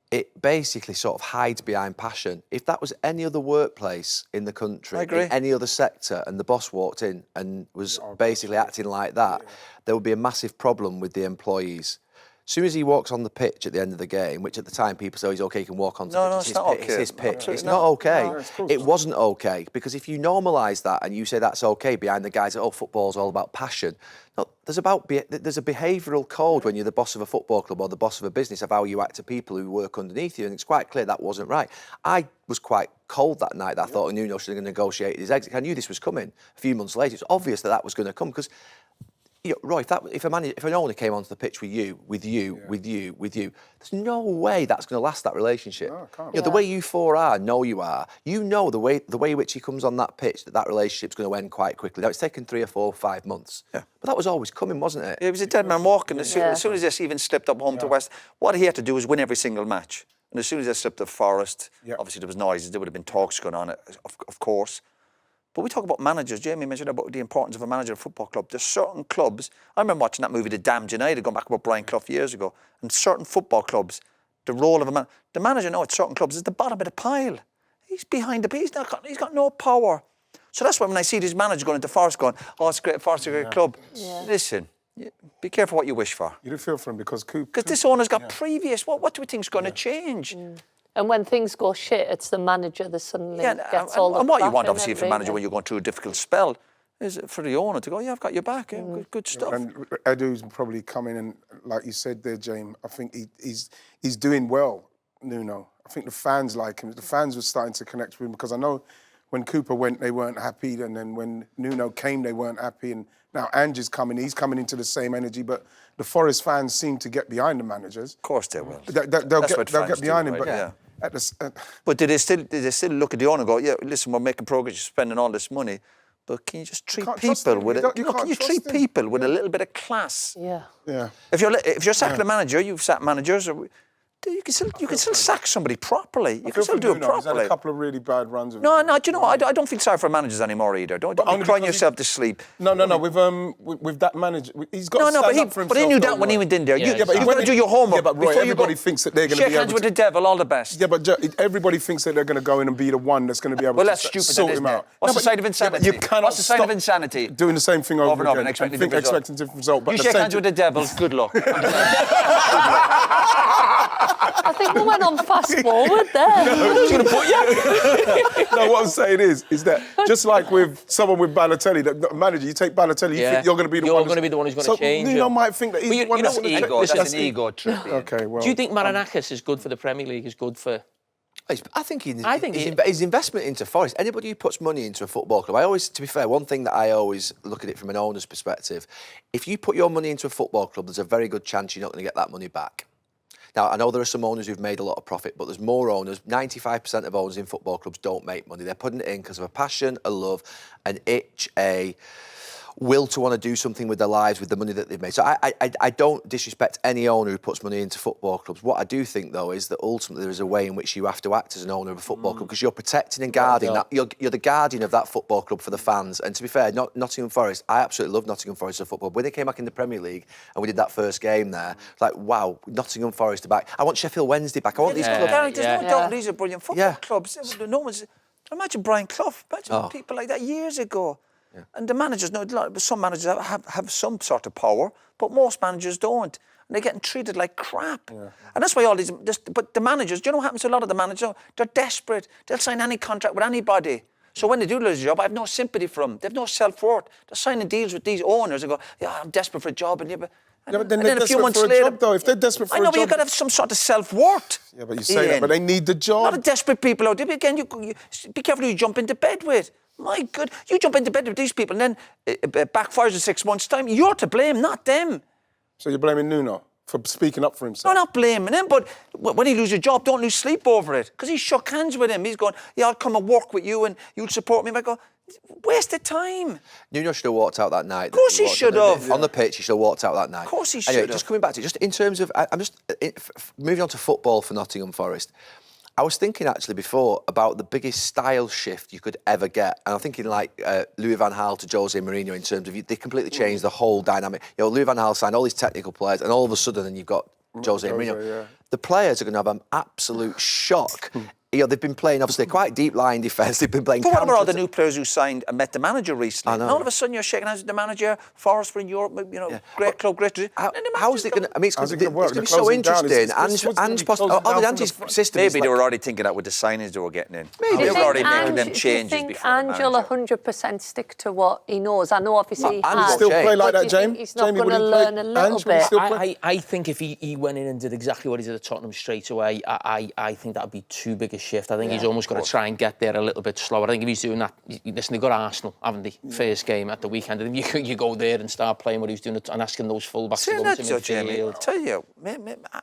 it basically sort of hides behind passion. If that was any other workplace in the country, in any other sector, and the boss walked in and was basically acting like that, there would be a massive problem with the employees. As soon as he walks on the pitch at the end of the game, which at the time people say he's okay, he can walk onto the pitch. It's not okay. It's his pitch. Absolutely It's not. not okay. No, of course It not. wasn't okay, because if you normalise that and you say that's okay behind the guys that, oh, football's all about passion. No, there's a behavioural code when you're the boss of a football club or the boss of a business of how you act to people who work underneath you, and it's quite clear that wasn't right. I was quite cold that night. I thought Nuno should have negotiated his exit. I knew this was coming. A few months later, it's obvious that was going to come, because Roy, if an owner came onto the pitch with you, there's no way that's going to last, that relationship. No, it can't. The way you four are, know you are. You know the way in which he comes on that pitch, that relationship's going to end quite quickly. Now, it's taken 3 or 4 or 5 months. Yeah. But that was always coming, wasn't it? It was a dead man walking. As soon as this even slipped up home to West, what he had to do was win every single match. And as soon as they slipped up Forest, obviously there was noises, there would have been talks going on, of course. But we talk about managers. Jamie mentioned about the importance of a manager at a football club. There's certain clubs, I remember watching that movie, The Damned United, going back about Brian Clough years ago, and certain football clubs, the role of the manager now at certain clubs is the bottom of the pile. He's behind the he's got no power. So that's why when I see these managers going into Forest going, oh, it's great, Forest is a great club. Yeah. Listen, be careful what you wish for. You do feel for him because this owner's got previous, what do we think's going to change? And when things go shit, it's the manager that suddenly gets all the and what you crap want, in obviously, it, if a manager, really. when you're going through a difficult spell, is for the owner to go, yeah, I've got your back, good stuff. And Edu's probably coming and, like you said there, James, I think he's doing well, Nuno. I think the fans like him. The fans were starting to connect with him, because I know when Cooper went, they weren't happy, and then when Nuno came, they weren't happy, and now Ange is coming, he's coming into the same energy, but the Forest fans seem to get behind the managers. Of course they will. They'll get behind him, but but did they still look at the owner and go, yeah, listen, we're making progress, you're spending all this money, but can you just treat people with a little bit of class? Yeah. If you're sacking a manager, you've sacked managers, you can still sack somebody properly. You can still do it properly. He's had a couple of really bad runs. No, do you know, I don't feel sorry for managers anymore either. Don't be crying yourself to sleep. No, with that manager, he's got to stand up for himself. But he knew that when he went in there. You've got to do your homework. Yeah, but Roy, everybody thinks that they're going to be able to... Shake hands with the devil, all the best. Yeah, but everybody thinks that they're going to go in and be the one that's going to be able to sort him out. What's the side of insanity? You cannot What's the side of insanity? Doing the same thing over and over and expecting a different result. You shake hands with the devil, good luck. I think we went on fast forward there. No, what I'm saying is that just like with someone with Balotelli, the manager, you take Balotelli, you think you're going to be the one. You're going to be the one who's going to change Nuno him. might think that he's But you the one know that's what, going to Ego, change. that's an ego trip. Ian. Okay, well. Do you think Marinakis is good for the Premier League? Is good for? I think his investment into Forest, anybody who puts money into a football club, to be fair, one thing that I always look at it from an owner's perspective, if you put your money into a football club, there's a very good chance you're not going to get that money back. Now, I know there are some owners who've made a lot of profit, but there's more owners. 95% of owners in football clubs don't make money. They're putting it in because of a passion, a love, an itch, a will to want to do something with their lives with the money that they've made. So I don't disrespect any owner who puts money into football clubs. What I do think, though, is that ultimately there is a way in which you have to act as an owner of a football club because you're protecting and guarding that. You're the guardian of that football club for the fans. And to be fair, Nottingham Forest, I absolutely love Nottingham Forest as a football. When they came back in the Premier League and we did that first game there, it's like, wow, Nottingham Forest are back. I want Sheffield Wednesday back. I want these clubs. There's no doubt these are brilliant football clubs. No one's. Imagine Brian Clough. Imagine people like that years ago. Yeah. And the managers know. Some managers have some sort of power, but most managers don't. And they're getting treated like crap. Yeah. And that's why all these. But the managers, do you know what happens to a lot of the managers? They're desperate. They'll sign any contract with anybody. So when they do lose a job, I have no sympathy for them. They have no self-worth. They're signing deals with these owners and go, yeah, I'm desperate for a job. And but then they're desperate for a job, though. If they're desperate for a job... I know, but you've got to have some sort of self-worth. Yeah, but you say that, but they need the job. A lot of desperate people out there. But again, you be careful who you jump into bed with. My God, you jump into bed with these people and then it backfires in 6 months' time. You're to blame, not them. So you're blaming Nuno for speaking up for himself? No, not blaming him, but when he loses a job, don't lose sleep over it. Because he shook hands with him. He's going, yeah, I'll come and work with you and you'll support me. But I go, waste of time. Nuno should have walked out that night. Of course he should have. On the pitch, he should have walked out that night. Of course he should have. Just coming back to it, just in terms of, I'm just moving on to football for Nottingham Forest. I was thinking actually before about the biggest style shift you could ever get. And I'm thinking like Louis van Gaal to Jose Mourinho in terms of they completely changed the whole dynamic. You know, Louis van Gaal signed all these technical players and all of a sudden then you've got Jose Mourinho. Yeah. The players are going to have an absolute shock. You know, they've been playing, obviously, quite deep line defence. They've been playing... But what about all the new players who signed and met the manager recently? I know. And all of a sudden you're shaking hands with the manager, Forest were in Europe, you know, great club, great... How is it going to... I mean, it's going to be so interesting. Ange Postecoglou, Ange's system Maybe they were already thinking that with the signings they were getting in. Maybe. They were already making them changes before. Do you think Ange will 100% stick to what he knows? I know, obviously, he has. Still play like that, Jamie? He's not going to learn a little bit. I think if he went in and did exactly what he did at Tottenham straight away, I think that would be too big a shift. I think he's almost got to try and get there a little bit slower. I think if he's doing that, listen, they got Arsenal, haven't they? First game at the weekend. And you go there and start playing what he's doing and asking those fullbacks to go to midfield. I tell you,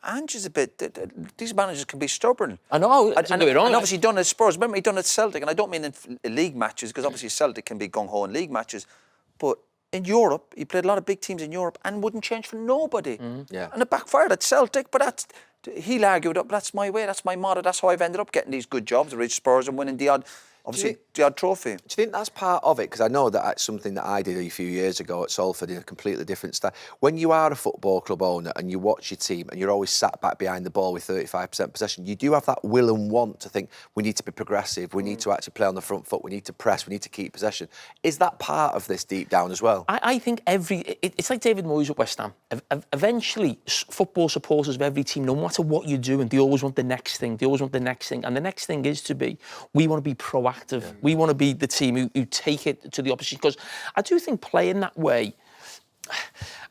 Ange is a bit... These managers can be stubborn. I know, and obviously done at Spurs. Remember, he done at Celtic, and I don't mean in league matches, because obviously Celtic can be gung-ho in league matches, but in Europe, he played a lot of big teams in Europe and wouldn't change for nobody. And it backfired at Celtic, but he'll argue that that's my way, that's my motto, that's how I've ended up getting these good jobs, reach Spurs and winning the odd trophy. Do you think that's part of it? Because I know that's something that I did a few years ago at Salford in a completely different style. When you are a football club owner and you watch your team and you're always sat back behind the ball with 35% possession, you do have that will and want to think, we need to be progressive, we need to actually play on the front foot, we need to press, we need to keep possession. Is that part of this deep down as well? I think it's like David Moyes at West Ham. Eventually, football supporters of every team, no matter what you're doing, they always want the next thing, they always want the next thing. And the next thing is we want to be proactive. Yeah. We want to be the team who take it to the opposition, because I do think playing that way,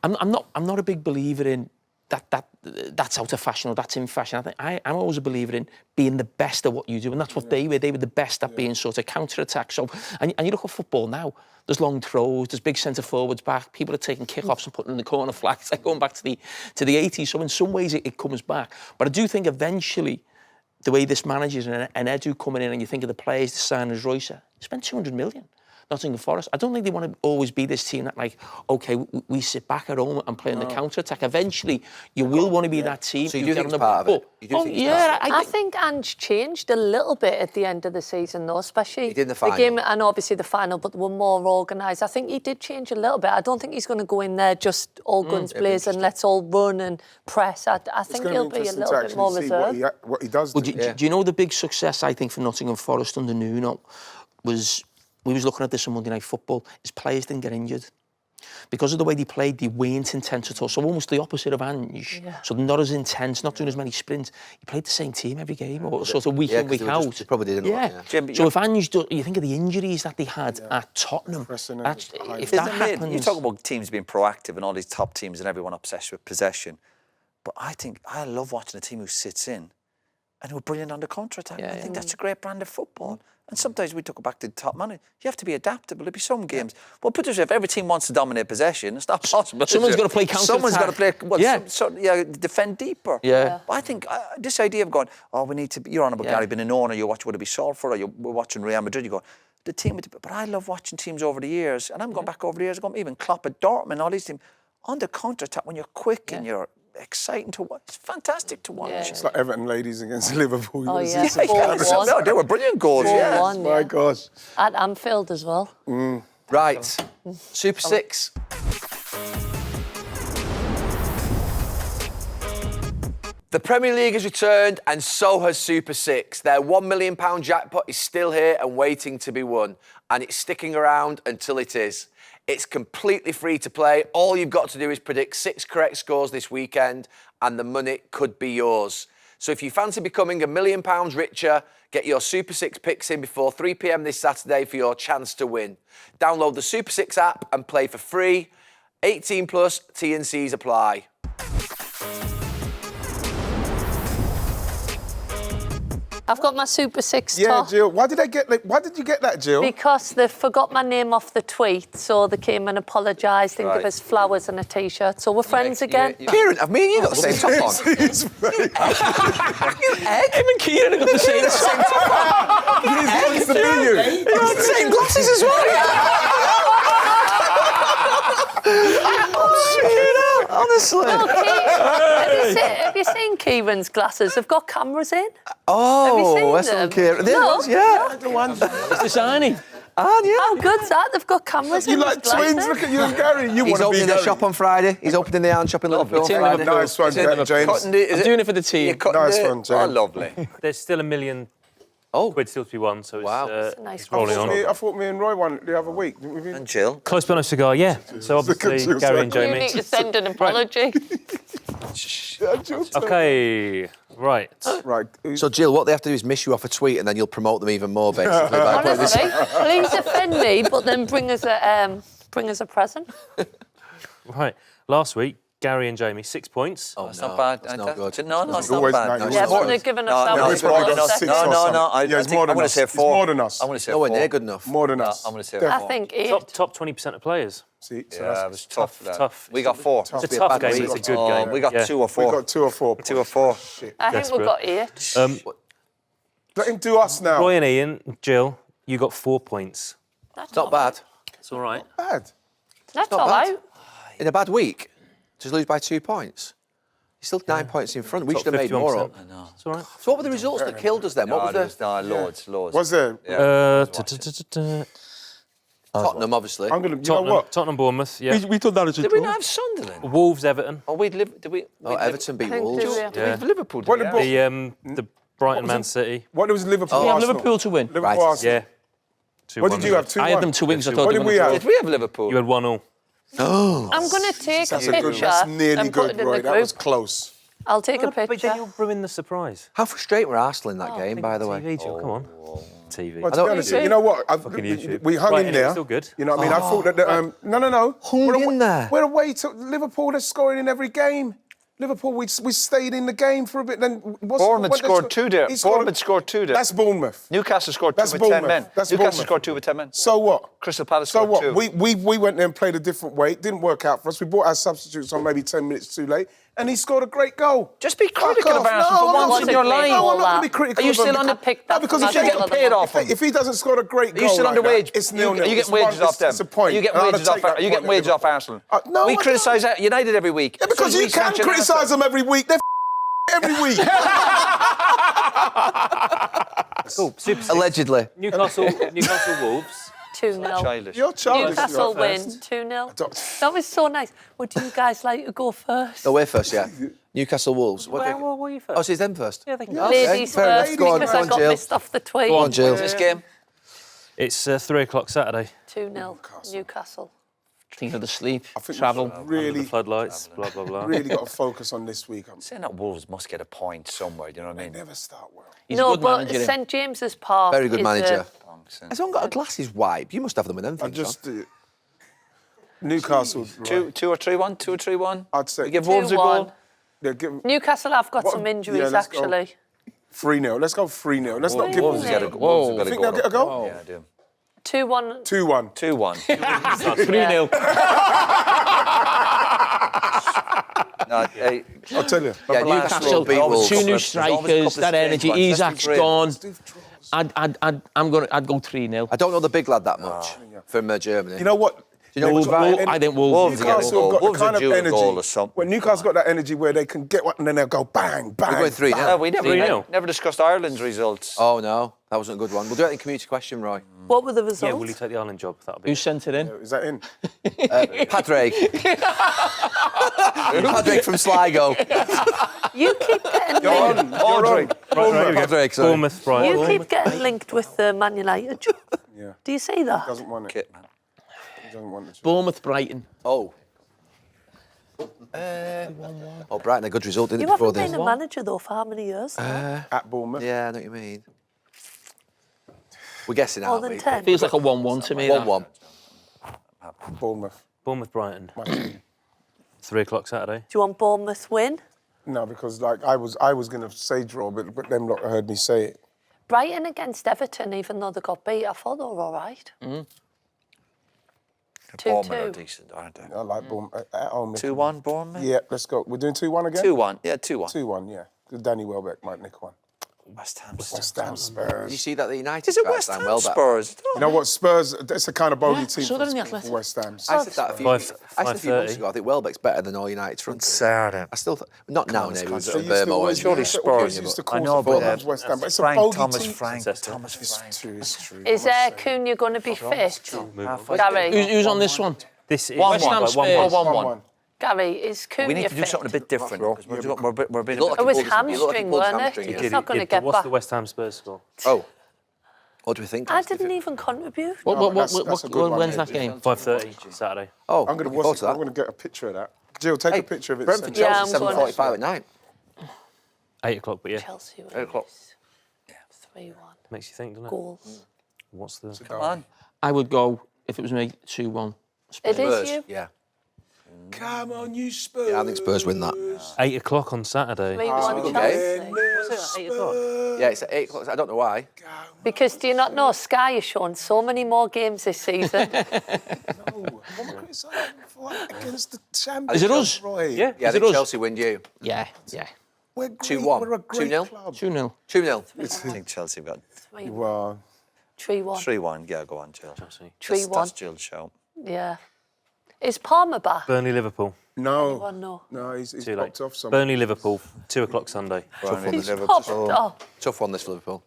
I'm not a big believer in that's out of fashion or that's in fashion. I'm always a believer in being the best at what you do, and that's what they were. They were the best at being sort of counter-attack. So, and you look at football now, there's long throws, there's big centre forwards back, people are taking kick-offs and putting in the corner flag. It's like going back to the 80s. So in some ways it comes back. But I do think eventually, the way this manages and Edu coming in and you think of the players, the signers, Royce, spent 200 million. Nottingham Forest. I don't think they want to always be this team that, like, OK, we sit back at home and play on the counter-attack. Eventually, you will want to be that team. So you do think it's part of it? You do think it's part of it? I think Ange changed a little bit at the end of the season, though, especially he did the final. Game and obviously the final, but they were more organised. I think he did change a little bit. I don't think he's going to go in there just all guns blazing, let's all run and press. I think he'll be a little bit more reserved. What he does. Well, do you know the big success, I think, for Nottingham Forest under Nuno was... We was looking at this on Monday Night Football. His players didn't get injured. because of the way they played, they weren't intense at all. So almost the opposite of Ange. Yeah. So not as intense, not doing as many sprints. He played the same team every game, or sort of week in, week out. They probably didn't. Yeah. So if Ange, you think of the injuries that they had at Tottenham. Pressing and That's, high if Isn't that it mad? happens, You talk about teams being proactive and all these top teams and everyone obsessed with possession. But I love watching a team who sits in and who are brilliant on the counter-attack. I think that's a great brand of football. And sometimes we talk back to the top man. You have to be adaptable. There'll be some games. Well, put this way, if every team wants to dominate possession, it's not possible. Someone's got to play counter-attack. Someone's got to play, defend deeper. Yeah. But I think this idea of going, we need to be, you're on about Gary being an owner, you watch, would it be Salford, or we're watching Real Madrid, you go, the team, but I love watching teams over the years, and I'm going back over the years, even Klopp at Dortmund, all these teams, on the counter-attack, when you're quick and you're exciting to watch, it's fantastic to watch. Yeah. It's like Everton ladies against Liverpool. Oh, You yeah. see some 4-1. No, they were brilliant goals, 4-1, My gosh. At Anfield as well. Right, Super Six. The Premier League has returned and so has Super Six. Their £1 million jackpot is still here and waiting to be won. And it's sticking around until it is. It's completely free to play. All you've got to do is predict 6 correct scores this weekend and the money could be yours. So if you fancy becoming £1 million richer, get your Super Six picks in before 3 p.m. this Saturday for your chance to win. Download the Super Six app and play for free. 18 plus, T&Cs apply. I've got my Super Six Yeah, top. Jill. Why did you get that, Jill? Because they forgot my name off the tweet, so they came and apologised and gave us flowers and a T-shirt. So we're friends again. Kieran, have me and you got the same top on? Him and Keane have got the same top. He's the you. You got the same glasses as well. Honestly. No, have you seen Kieran's glasses? They've got cameras in. Have you seen that's them? on Kieran. There No. was, yeah. It's the signing. How good's that? They've got cameras You in like his glasses. twins? Look at you and Gary. You He's want to be opening their Gary. shop on Friday. He's opening the Arne shop in Liverpool on It's in Friday. Liverpool. Nice one, James. I'm doing it for the team. Nice one, James. Oh, lovely. There's still £1 million quid still to be won, so it's, Wow. It's a nice it's rolling on. I thought me and Roy won the other week. Didn't we? And Jill. Close but no cigar, yeah. So obviously Jill's Gary and right. You Jamie. need to send an apology. Okay, right. Right. So, Jill, what they have to do is miss you off a tweet and then you'll promote them even more, basically. by putting this- Honestly, please offend me, but then bring us a present. Right. Last week, Gary and Jamie, 6 points. Oh, It's no, not bad. that's not good. No, it's not Always bad. nice. Yeah, but important. they're giving us No, that no, one it's We've more probably than got us. 6 No, or no, something. no. Yeah, it's more I than want to us. say It's 4. more than us. I want to say Nowhere 4. near good enough. More than us. I want to say I 4. think 8. Top 20% of players. See, so Yeah, it that's was tough. that. tough. We got 4. It's a be a tough bad game, week. but it's a good game. We got Yeah. 2 or 4. we got 2 or 4. 2 or 4. I think we've got 8. Let him do us now. Roy and Ian, Jill, you got 4 points. That's Not bad. It's all right. Bad. That's Not all bad. right. In a bad week, to lose by 2 points. He's still 9 points in front. We Top should have made more 51%. up. It's all right. So what were the results that killed us then? What was the... Loads. Was there? Tottenham, obviously. I'm gonna. You know Tottenham, what? Tottenham, Bournemouth, yeah. We thought that was a Did we not have Sunderland? Wolves, Everton. Oh, did we? Oh, Everton beat I think Wolves. do we? Did we have Liverpool? Did What we did have? The Brighton, Man City. What was Liverpool? We have Arsenal? Liverpool to win. Liverpool, Right. Arsenal. Yeah. 2-1. What did you have? 2-1. I had them to win because I thought What they did were we going have? Did we have Liverpool? You had 1-1. I'm going to take a That's a good. picture That's nearly and put good, it in Roy. the That was group. close. I'll take a But then picture. you'll ruin the surprise. How frustrating were Arsenal in that game, by the way? TV, Jill, come on. TV. Well, to be honest, you know what? YouTube. We hung Right, in anyway, there. still good. You know what I mean? I thought that. No. Hung We're in there. We're away to Liverpool. They're scoring in every game. Liverpool, we stayed in the game for a bit. Then Bournemouth scored 2 there. Bournemouth scored 2 there. That's Bournemouth. Newcastle scored 2 That's with 10 Bournemouth. men. That's Newcastle Bournemouth. scored 2 with 10 men. So what? Crystal Palace So scored what? 2. We went there and played a different way. It didn't work out for us. We brought our substitutes on maybe 10 minutes too late, and he scored a great goal. Just be critical Fuck of off. Arsenal for No, I'm once not in your gonna- life. No, I'm not All going to be that. critical. Are you of him. still on I the... picked that because from if You you get get paid off him. If he doesn't score a great Are goal, you still on the like wage? that, it's nil-nil. Are you It's getting wages one- off them? It's a point. Are you getting And I'll wages take off? that Are you point getting at wages off Liverpool. Arsenal? No, We I don't. criticise United every week. Yeah, because you we can sanction criticise Arsenal. them every week. They're every week. Cool. Super Six. Allegedly. Newcastle Wolves. 2-0. Childish. You're childish. Newcastle you are. win 2-0. That was so nice. Would you guys like to go first? No, we're first, yeah. Newcastle Wolves. What Where they- were you Oh, first? so it's them first? Yeah, they can Ladies fair enough. first Go on, because go I on, got Jill. missed off the tweet. Go on, Jill. This game? It's 3 o'clock Saturday. 2-0 Newcastle. thinking of the sleep, I think travel. we've really, The floodlights, blah, blah, blah. really got to focus on this week. Saying that Wolves must get a point somewhere, you know what I mean? Never start well. He's a No, good but manager. St James's Park Very good is manager. Long Has anyone got a glasses wipe? You must have them in them I things, just John. Newcastle. Right. 2 or 3-1, 2 or 3-1. I'd say We give Wolves a 2-1. goal. Yeah, give Newcastle have got What- some yeah, injuries, let's go. actually. 3-0. Let's go 3-0. Let's not give Wolves them have got a goal. You think they'll get a goal? Yeah, I do. 2-1. 2-1. 2-1. 3-0. No, hey, I'll tell you. Yeah, Remember last Newcastle week, beat always Wolves. Two new There's always a couple strikers, of that strange energy. ones. Let's Isaac's be great. gone. I'd go 3-0. I don't know the big lad that much from Germany. You know what? Do you know Wolves- what's I think Wolves will get a Newcastle goal. have got Wolves the are kind of due a energy. goal or something. When Newcastle's got that energy where they can get one and then they'll go bang, bang. We're going 3 now. No, we never 3-0. never discussed Ireland's results. Oh, no. That wasn't a good one. We'll do it in community question, Roy. What were the Yeah, results? will you take the Ireland job? That'll be Who sent it in? Is that in? Padraig. Padraig from Sligo. You keep getting You're on. You're on. Padraig, sorry. Bournemouth, Brighton. You keep getting linked with the Man United job. Yeah. Do you see that? Doesn't want it. Kit, man. He doesn't want it. Bournemouth, Brighton. Oh. Oh, Brighton, a good result, didn't You it, before haven't this? been a manager, though, for how many years? At Bournemouth. Yeah, I know what you mean. We're guessing, More aren't than we? 10? Feels like a 1-1 to me. that. 1-1. Bournemouth. Bournemouth, Brighton. My team. 3 o'clock Saturday. Do you want Bournemouth win? No, because like I was going to say draw, but them lot heard me say it. Brighton against Everton, even though they got beat, I thought they were all right. Bournemouth are 2-2. decent, aren't they? I like Bournemouth at home. 2-1 Bournemouth? Yeah, let's go. We're doing 2-1 again. 2-1, yeah, 2-1. 2-1, yeah. 'Cause Danny Welbeck might nick one. West Ham. West Ham Did you Spurs. see that the United Is it strikes West down Ham Welbeck? Spurs? You know what? Spurs. That's the kind of bogey Yeah, team so for, they're in the for Athletic. West Ham. I said that a few, Five- I said a few months 5:30. ago. I think Welbeck's better than all United's front three. Saturday. I still not now, maybe. It was They at used to Burma. always- Surely they Spurs, always used to I call know, Spurs but West Ham, but it's a Frank, bogey Thomas team. Frank, Manchester. Thomas It's Frank. true, it's true. Is Cunha going to be fit? Halfway. Gary, Who's on this one? This is West Ham like Spurs. 1-1. Gary, is Cunha We need to do fit? something a bit different because we're being look a like bit... It was He looked like he hamstring, pulled his weren't it? hamstring, He's yeah. not going to Yeah, get what's back. the West Ham Spurs score? Oh. What do we think? I didn't even contribute. that's a good one, When's mate. that game? 5:30 Saturday. Oh, I'm going looking forward to that. to get a picture of that. Jill, take a picture of it. Brentford send it. Yeah, Chelsea, I'm going. 7:45 at night. 8 o'clock, but yeah. Chelsea wins. 8 o'clock. 3-1. Makes you think, doesn't it? Goals. What's the... Come on. I would go, if it was me, 2-1. It is Spurs. you. Yeah. Come on, you Spurs. Yeah, I think Spurs win that. 8 o'clock on Saturday. 3-1 okay. Chelsea. Was it 8 o'clock? Yeah, it's at 8 o'clock. I don't know why. Because do you not know, Sky has shown so many more games this season. No, what am I criticising for? Against the champions. Is it us? Roy. Yeah. Yeah, I Is it think us? Chelsea win you. Yeah, yeah. We're great. 2-1. We're a great 2-0? club. 2-0. 2-0. I think Chelsea got 3-1. Well, 3-1. 3-1. Yeah, go on, Jill. Chelsea. 3-1. That's Jill's show. Yeah. Is Palmer back? Burnley, Liverpool. no. Anyone know? No, he's Too late. popped off somewhere. Burnley, Liverpool. 2 o'clock Sunday. He's popped off. Tough one, this for Liverpool.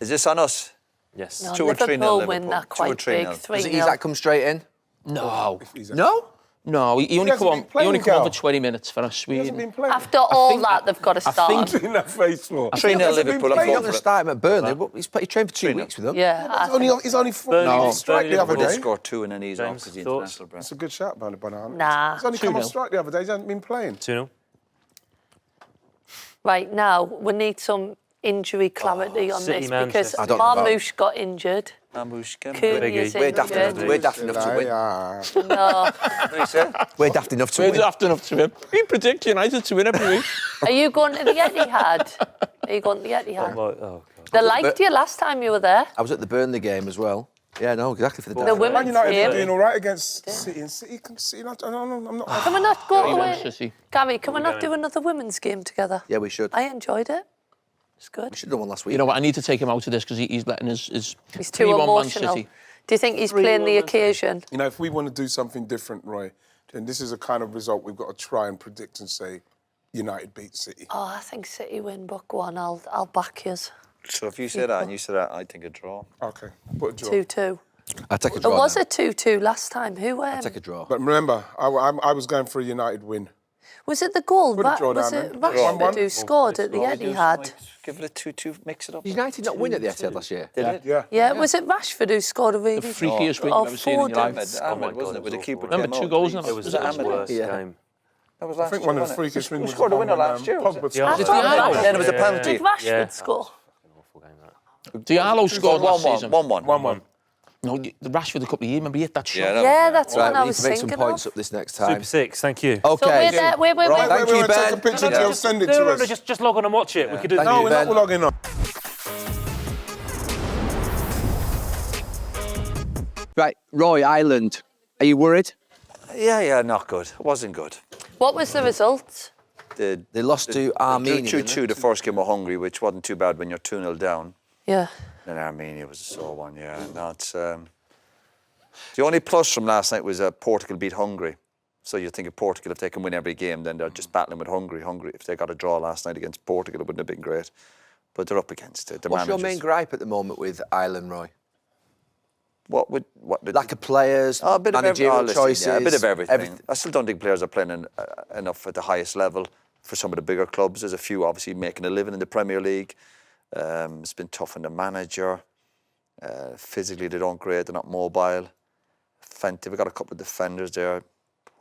Is this on us? Yes. No, 2 or 3-0 Liverpool win Liverpool. that 2 or quite big. 3-0. Does 3-0. Isak come straight in? No. No? No, he only hasn't come on. been playing, He only come on Gal. for 20 minutes for us. He hasn't been playing. After all that, they've got to start. in that face for. 3-0 Liverpool. I'm You're not going going for to it. start him at Burnley. But he trained for 2 weeks with them. Yeah. I think- He's only Burnley- strike the other Burnley, They day. scored 2 and then he's off James, because the thoughts? international break. It's a good shout, Banana. Nah. He's only come off 2-0. strike the other day. He hasn't been playing. 2-0. Right now, we need some injury clarity on City, this Manchester. because I don't know about- Marmoush got injured. Amushka. Cunha's Biggie. We're daft enough to, injured. we're daft enough to win. No. What did he say? We're daft enough to We're win. daft enough to him. We predict United to win every week. Are you going to the Etihad? Are you going to the Etihad? Oh, God. They liked you last time you were there. I was at the Burnley game as well. Yeah, no, exactly for the The daft. Man women's United are doing team. all right against City. And City, I'm not. Can we not go Very away? City. Gary, can we not do another women's game together? Yeah, we should. I enjoyed it. It's good. We should have done one last week. You know what? I need to take him out of this because he's letting his He's too 3-1 Man emotional. City. Do you think he's playing the occasion? You know, if we want to do something different, Roy, then this is a kind of result we've got to try and predict and say United beat City. Oh, I think City win, but go on, I'll back yous. So if you say that and you say that, I think a draw. Okay, put a draw. 2-2. I take a It draw. was now. a 2-2 last time. Who I take a draw. But remember, I was going for a United win. Was it the goal? Would have drawn Was down it then. Rashford 1-1. who scored at the Etihad? Give it a 2-2, mix it up. Did United not win at the Etihad last year? Did it? Yeah. Yeah, was it Rashford who scored a really... The freakiest win Oh, you've ever seen in your Foden. life. Ahmed, God, wasn't it it? With the was keeper awful. came Remember, 2 out. goals in it? It was Was the it Ahmed? worst Yeah. game. That was I last think year, one of the wasn't it? freakiest wins Who was scored the one winner when, last year? was Pogba it? scored. Did Diallo? Then it was a Yeah. penalty. Did Rashford Yeah. score? Awful game, that. Diallo scored last 1-1. season. 1-1. 1-1. No, the Rashford a couple of years. Remember, he hit that shot. Yeah, Yeah, that's Right, what I we need was to make some thinking points of. up this next time. Super 6, thank you. So Okay. we're there, we're Right, Thank wait, you, wait, take a Ben. picture, No, Jill, send it to no, us. just log on and watch it. We could do Thank No, you, we're not Ben. logging on. Right, Roy, Ireland. Are you worried? Yeah, not good. It wasn't good. What was the result? They lost to Armenia. didn't 2-2 the first game of Hungary, which wasn't too bad when you're 2-0 down. Yeah. And Armenia was a sore one, yeah. No, it's, the only plus from last night was Portugal beat Hungary. So you think of Portugal, if they can win every game, then they're just battling with Hungary. Hungary, if they got a draw last night against Portugal, it wouldn't have been great. But they're up against it. The What's your managers- main gripe at the moment with Ireland, Roy? What Lack of players, a bit managerial of choices. yeah, a bit of everything. I still don't think players are playing enough at the highest level for some of the bigger clubs. There's a few obviously making a living in the Premier League. It's been tough on the manager. Physically, they don't great. They're not mobile. We've got a couple of defenders there.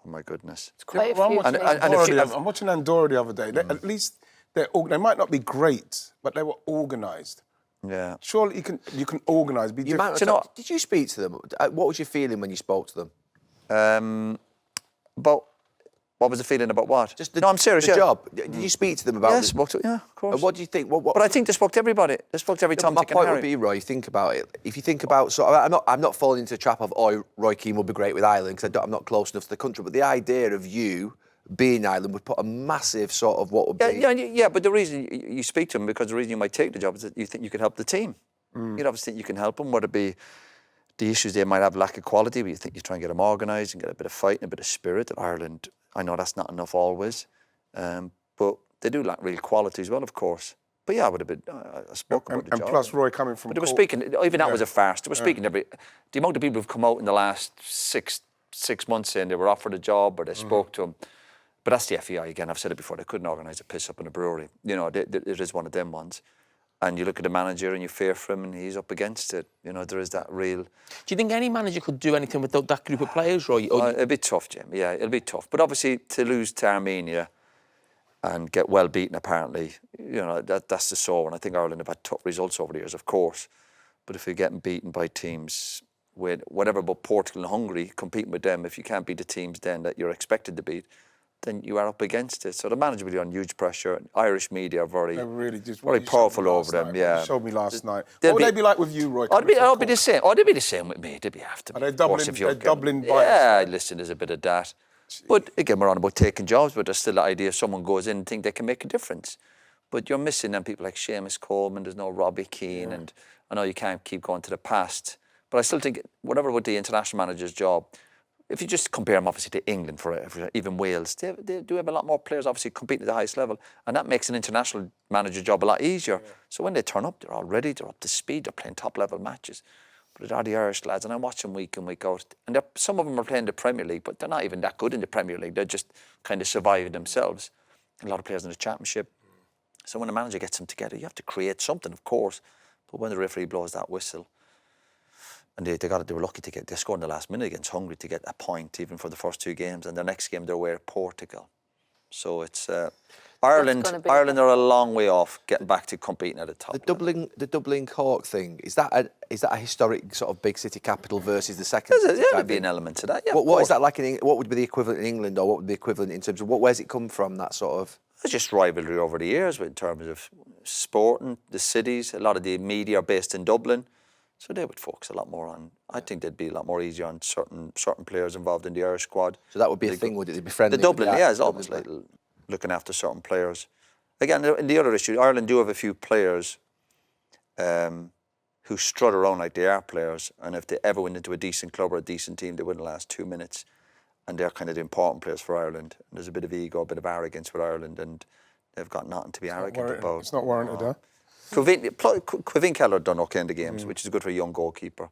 Oh my goodness! It's quite a Well, few. I'm watching Andorra the other day. At least they might not be great, but they were organised. Yeah. Surely you can organise. Be You might different. not, did you speak to them? What was your feeling when you spoke to them? But what was the feeling about what? Just the, no, I'm serious. the yeah. job. Did you speak to them about Yeah, this? spoke to, yeah, of course. And what do you think? What, But I think they spoke to everybody. They spoke to every Tom, my Dick and point Harry. would be, Roy, think about it. If you think about, so I'm not falling into the trap of, Roy Keane would be great with Ireland because I'm not close enough to the country. But the idea of you being Ireland would put a massive sort of what would be. Yeah, but the reason you speak to them, because the reason you might take the job is that you think you can help the team. You obviously think you can help them, whether it be the issues they might have, lack of quality, but you think you try and get them organised and get a bit of fight and a bit of spirit. That Ireland, I know that's not enough always, but they do lack real quality as well, of course. But yeah, I would have been, I spoke about the And job. plus, Roy coming from. But they were Cork- speaking, even that was a farce. They were speaking the amount of people who've come out in the last six months saying they were offered a job or they spoke to them. But that's the FEI again. I've said it before. They couldn't organise a piss up in a brewery. You know, it is one of them ones. And you look at the manager and you fear for him, and he's up against it. You know, there is that real. Do you think any manager could do anything with that group of players, Roy? It'll be tough, Jim. Yeah, it'll be tough. But obviously, to lose to Armenia and get well beaten, apparently, you know, that's the sore one. I think Ireland have had tough results over the years, of course. But if you're getting beaten by teams with whatever, but Portugal and Hungary, competing with them, if you can't beat the teams then that you're expected to beat, then you are up against it. So the manager will be on huge pressure. Irish media are very, They're really just very what you showed powerful me over last them. night, Yeah, what you showed me last night. they'll What would be- they be like with you, Roy? I'd be coming from the same. Oh, they'd be the same with me. They'd be after me. Are they of course, Dublin- if you're they're Dublin getting- biased, Yeah, right? listen, there's a bit of that. But again, we're on about taking jobs, but there's still the idea if someone goes in and think they can make a difference. But you're missing then people like Seamus Coleman, there's no Robbie Keane, and I know you can't keep going to the past. But I still think, whatever with the international manager's job, if you just compare them obviously to England, for even Wales, they do have a lot more players obviously competing at the highest level, and that makes an international manager's job a lot easier. So when they turn up, they're all ready, they're up to speed, they're playing top level matches. But it are the Irish lads, and I watch them week in, week out. And some of them are playing the Premier League, but they're not even that good in the Premier League. They're just kind of surviving themselves. A lot of players in the Championship. So when the manager gets them together, you have to create something, of course. But when the referee blows that whistle, and they were lucky to they scored in the last minute against Hungary to get a point, even for the first two games. And their next game, they're away at Portugal. So it's Ireland. gonna be- Ireland are a long way off getting back to competing at the top. The Dublin Cork thing, is that a historic sort of big city capital versus the second? Yeah, city there'd type be thing? an element to that. Yeah, What is that like what would be the equivalent in England, or what would be the equivalent in terms of where's it come from? That sort of. It's just rivalry over the years in terms of sporting, the cities. A lot of the media are based in Dublin, so they would focus a lot more on. I think they'd be a lot more easier on certain players involved in the Irish squad. So that would be a thing, would it? They'd be friendly. The Dublin, with yeah, is almost like looking after certain players. Again, in the other issue, Ireland do have a few players who strut around like they are players, and if they ever went into a decent club or a decent team, they wouldn't last 2 minutes. And they're kind of the important players for Ireland. And there's a bit of ego, a bit of arrogance with Ireland, and they've got nothing to be arrogant about. It's not warranted, huh? Quivin Keller done okay in the games, which is good for a young goalkeeper.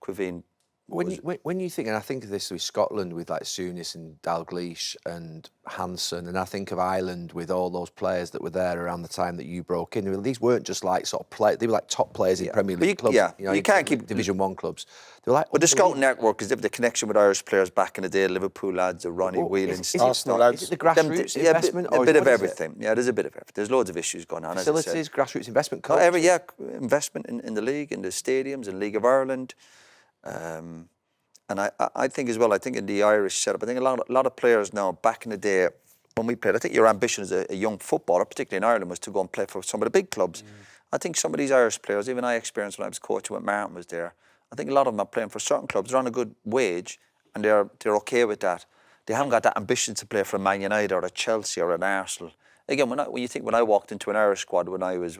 Quivin When you think, and I think of this with Scotland with like Souness and Dalglish and Hansen, and I think of Ireland with all those players that were there around the time that you broke in. These weren't just like sort of play; they were like top players in Premier League clubs. You can't keep Division 1 clubs. They were like. But the scouting network is the connection with Irish players back in the day, Liverpool lads, or Ronnie Whelan, Steve Arsenal Starr. lads. Is it the grassroots investment? A or bit of what is it? everything. Yeah, there's a bit of everything. There's loads of issues going on. Facilities, grassroots investment. Oh, investment in the league, in the stadiums, in League of Ireland. And I think as well, I think in the Irish setup, I think a lot of players now, back in the day, when we played, I think your ambition as a young footballer, particularly in Ireland, was to go and play for some of the big clubs. I think some of these Irish players, even I experienced when I was coaching when Martin was there, I think a lot of them are playing for certain clubs. They're on a good wage and they're okay with that. They haven't got that ambition to play for a Man United or a Chelsea or an Arsenal. Again, when I walked into an Irish squad when I was,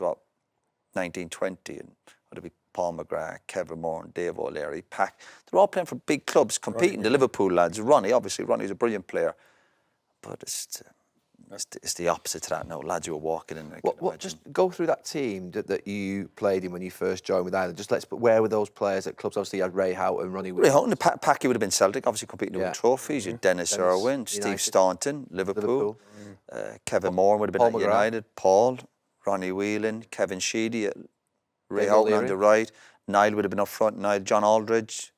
19, 20, and would be Paul McGrath, Kevin Moore, and Dave O'Leary, Pack. They're all playing for big clubs, competing. The Liverpool lads, Ronnie's a brilliant player, but it's the opposite to that now. Lads who are walking in. Just go through that team that you played in when you first joined with Ireland. Where were those players at clubs? Obviously, you had Ray Houghton, Ronnie. Ray Houghton, Packy would have been Celtic, obviously competing to win trophies. You had Dennis Irwin, United. Steve Staunton, Liverpool. Kevin Moore would have been at United. Paul, Ronnie Whelan, Kevin Sheedy, Ray Houghton on the right. Niall would have been up front. Niall, John Aldridge,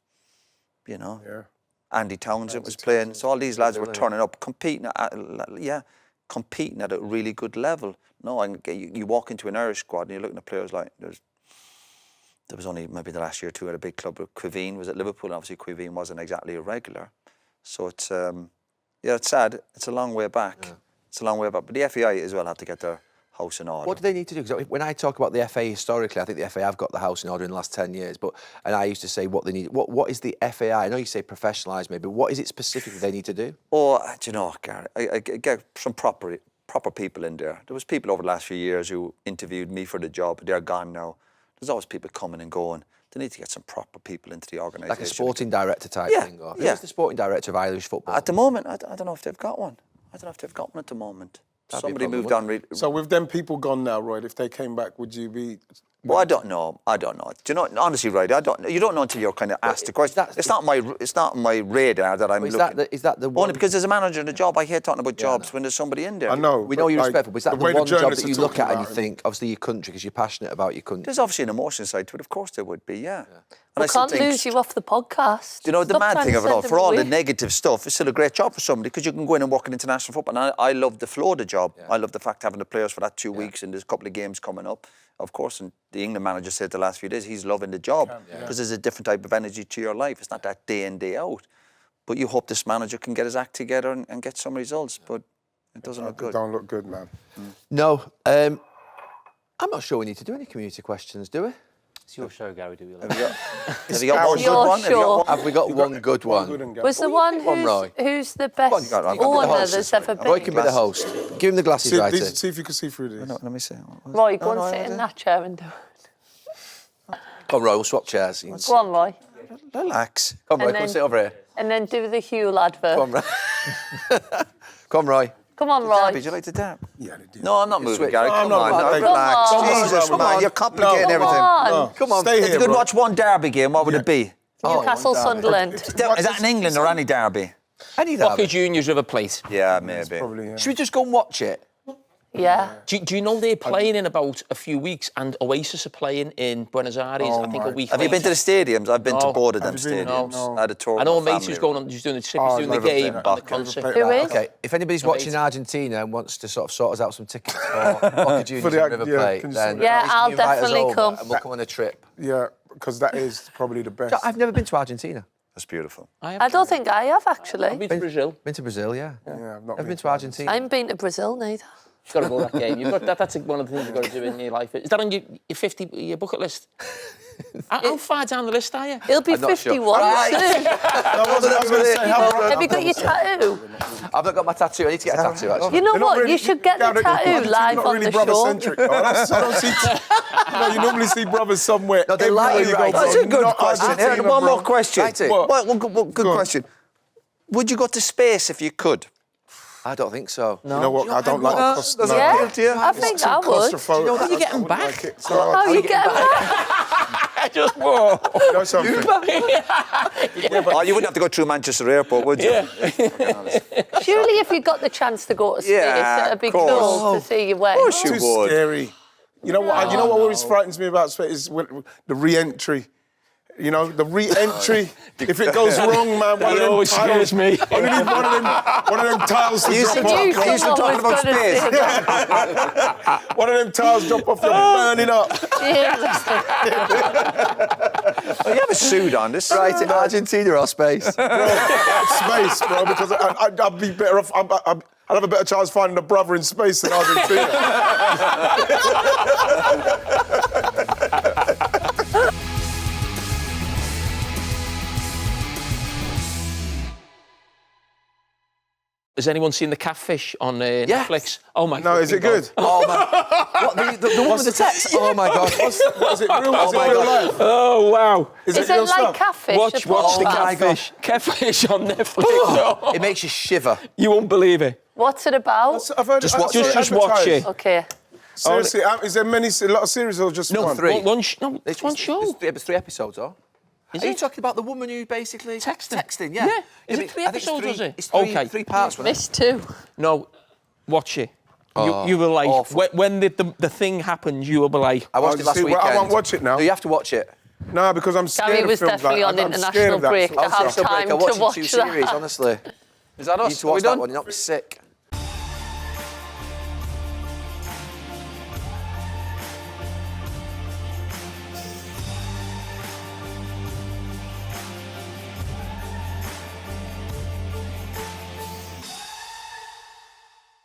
Andy Townsend was playing. So all these lads were turning up, competing at a really good level. No, you walk into an Irish squad and you're looking at players like there was only maybe the last year or two at a big club. Quiveen was at Liverpool, and obviously Quiveen wasn't exactly a regular. So it's it's sad. It's a long way back. Yeah. It's a long way back. But the FAI as well have to get their house in order. What do they need to do? Because when I talk about the FA historically, I think the FA have got the house in order in the last 10 years. And I used to say what they need. What is the FAI? I know you say professionalise maybe. What is it specifically they need to do? Oh, do you know, Gary, I get some proper people in there. There was people over the last few years who interviewed me for the job. They're gone now. There's always people coming and going. They need to get some proper people into the organisation. Like a sporting director type thing? Or who's the sporting director of Irish football? At the moment, I don't know if they've got one. I don't know if they've got one at the moment. Somebody moved on. So with them people gone now, Roy, if they came back, would you be... Well, I don't know. Do you know, honestly, right, you don't know until you're kind of asked the question. It's not my radar that I'm looking. Is that the one? Only because as a manager in the job, I hate talking about jobs when there's somebody in there. I know. We know you're respectful, but is that the one job that you look at and you about think, obviously, your country, because you're passionate about your country? There's obviously an emotion side to it. Of course there would be, yeah. We can't lose you off the podcast. You know, the Stop mad trying thing to of it all, send for them all the away. negative stuff, it's still a great job for somebody because you can go in and work in international football. And I love the flow of the job. I love the fact having the players for that 2 weeks and there's a couple of games coming up. Of course, and the England manager said the last few days he's loving the job because there's a different type of energy to your life. It's not that day in, day out. But you hope this manager can get his act together and get some results. But it doesn't look good. It don't look good, man. No. I'm not sure we need to do any community questions, do we? It's your show, Gary. Do we? Have you got one good one? Have we got one good one? Was the one who's the best owner there's ever been? Roy can be the host. Give him the glasses, right? See if you can see through this. Let me see. Roy, go and sit in that chair and do it. Come on, Roy, we'll swap chairs. Go on, Roy. Relax. Come on, Roy, And come then- sit over here. And then do the Huel advert. Come on, Roy. Come on, Roy. Come on, Roy. Would you like to dab? Yeah, they do. No, I'm not moving, switch. Gary. Come on, no, relax. come on. Jesus, Come man, on. you're complicating No. everything. on. Come on. Stay If here, you could bro. watch one derby game, what would it be? Newcastle, Sunderland. Is that in England or any derby? Any Rocky derby. Juniors River Plate. Yeah, maybe. Probably, yeah. Should we just go and watch it? Yeah. Do you know they're playing in about a few weeks and Oasis are playing in Buenos Aires, I think a week Have you been to the stadiums? I've been to No. both of them Have you been? stadiums. No. I had a tour I know a with my mate who's family. going on, who's doing the trip, he's doing the Liverpool game player. and the concert. Liverpool Who is? Okay, if anybody's watching Argentina and wants to sort of sort us out some tickets for Boca Juniors the- and River yeah, Plate, can you then sort Yeah, please can I'll you invite us definitely over come. and we'll come on a trip. Yeah, because that is probably the best. I've never been to Argentina. That's beautiful. I don't think I have, I've actually. been to Brazil. Been to Brazil, yeah. Yeah, I've not I've been to Argentina. I haven't been to Brazil, neither. You've got to go to that game. You've got that's one of the things you've got to do in your life. Is that on your your bucket list? How far down the list are you? He'll be I'm not sure. 51 soon. Have you got your tattoo? I've not got my tattoo. I need to get a tattoo, actually. You know They're not what? really- You should get the Gary, tattoo Argentina's live not on really the show. brother-centric. I don't see. You normally see brothers somewhere. No, they everywhere lie, you go, right. bro. That's a good Not question. Argentina, One bro. more question. Right, it. One good Go on. question. Would you go to space if you could? I don't think so. You know what? I don't like the cost. Doesn't no. appeal to you? Yeah, I think I would. Claustrophobic. How are you getting I wouldn't back? like it. So How are you getting back? Just whoa. You know something? Oh, you wouldn't have to go through Manchester Airport, would you? Yeah. Surely if you got the chance to go to space, Yeah, it'd be of course. cool to see you win. Of course you Too would. scary. You know what? You know what always frightens me about space is the re-entry. You know, the re-entry. If it goes wrong, man, one of them always tiles. scares me. One of them tiles to drop You off. used to talk about space. One of them tiles drop off, you're burning up. Well, you have a suit on. This Right, Argentina or space? Space, bro, because I'd be better off. I'd have a better chance finding a brother in space than Argentina. Has anyone seen the Catfish on Netflix? Oh my! No, is it God. good? Oh my! What the one with the text? Oh my God! What is it real? Is it my real God. life? Oh wow! Is it real like stuff? Catfish? Watch the Oh my Catfish. Catfish on Netflix. Oh, It makes you shiver. you won't believe it. What's it about? I've heard Just I watch saw it. Just watch advertised. it. Okay. Seriously, is there a lot of series or just No, one? three. One it's one show. It's 3 episodes, though. Is Are you it? talking about the woman who basically Texting? Yeah. Yeah. Is it 3 I think it's episodes, is it? It's three, Okay. 3 parts. wasn't it? Missed two. No, watch it. Oh, you will like awful. when the thing happens. You will be like, I watched Oh, it last see, well, weekend. I won't watch it now. No, you have to watch it. No, because I'm scared Gary of was films definitely like on that. I'm scared international of that break sort to of have stuff. Break, time I'm to watching watch 2 that. series, honestly. Is that You us? need to Are we watch that done? one, you're not sick.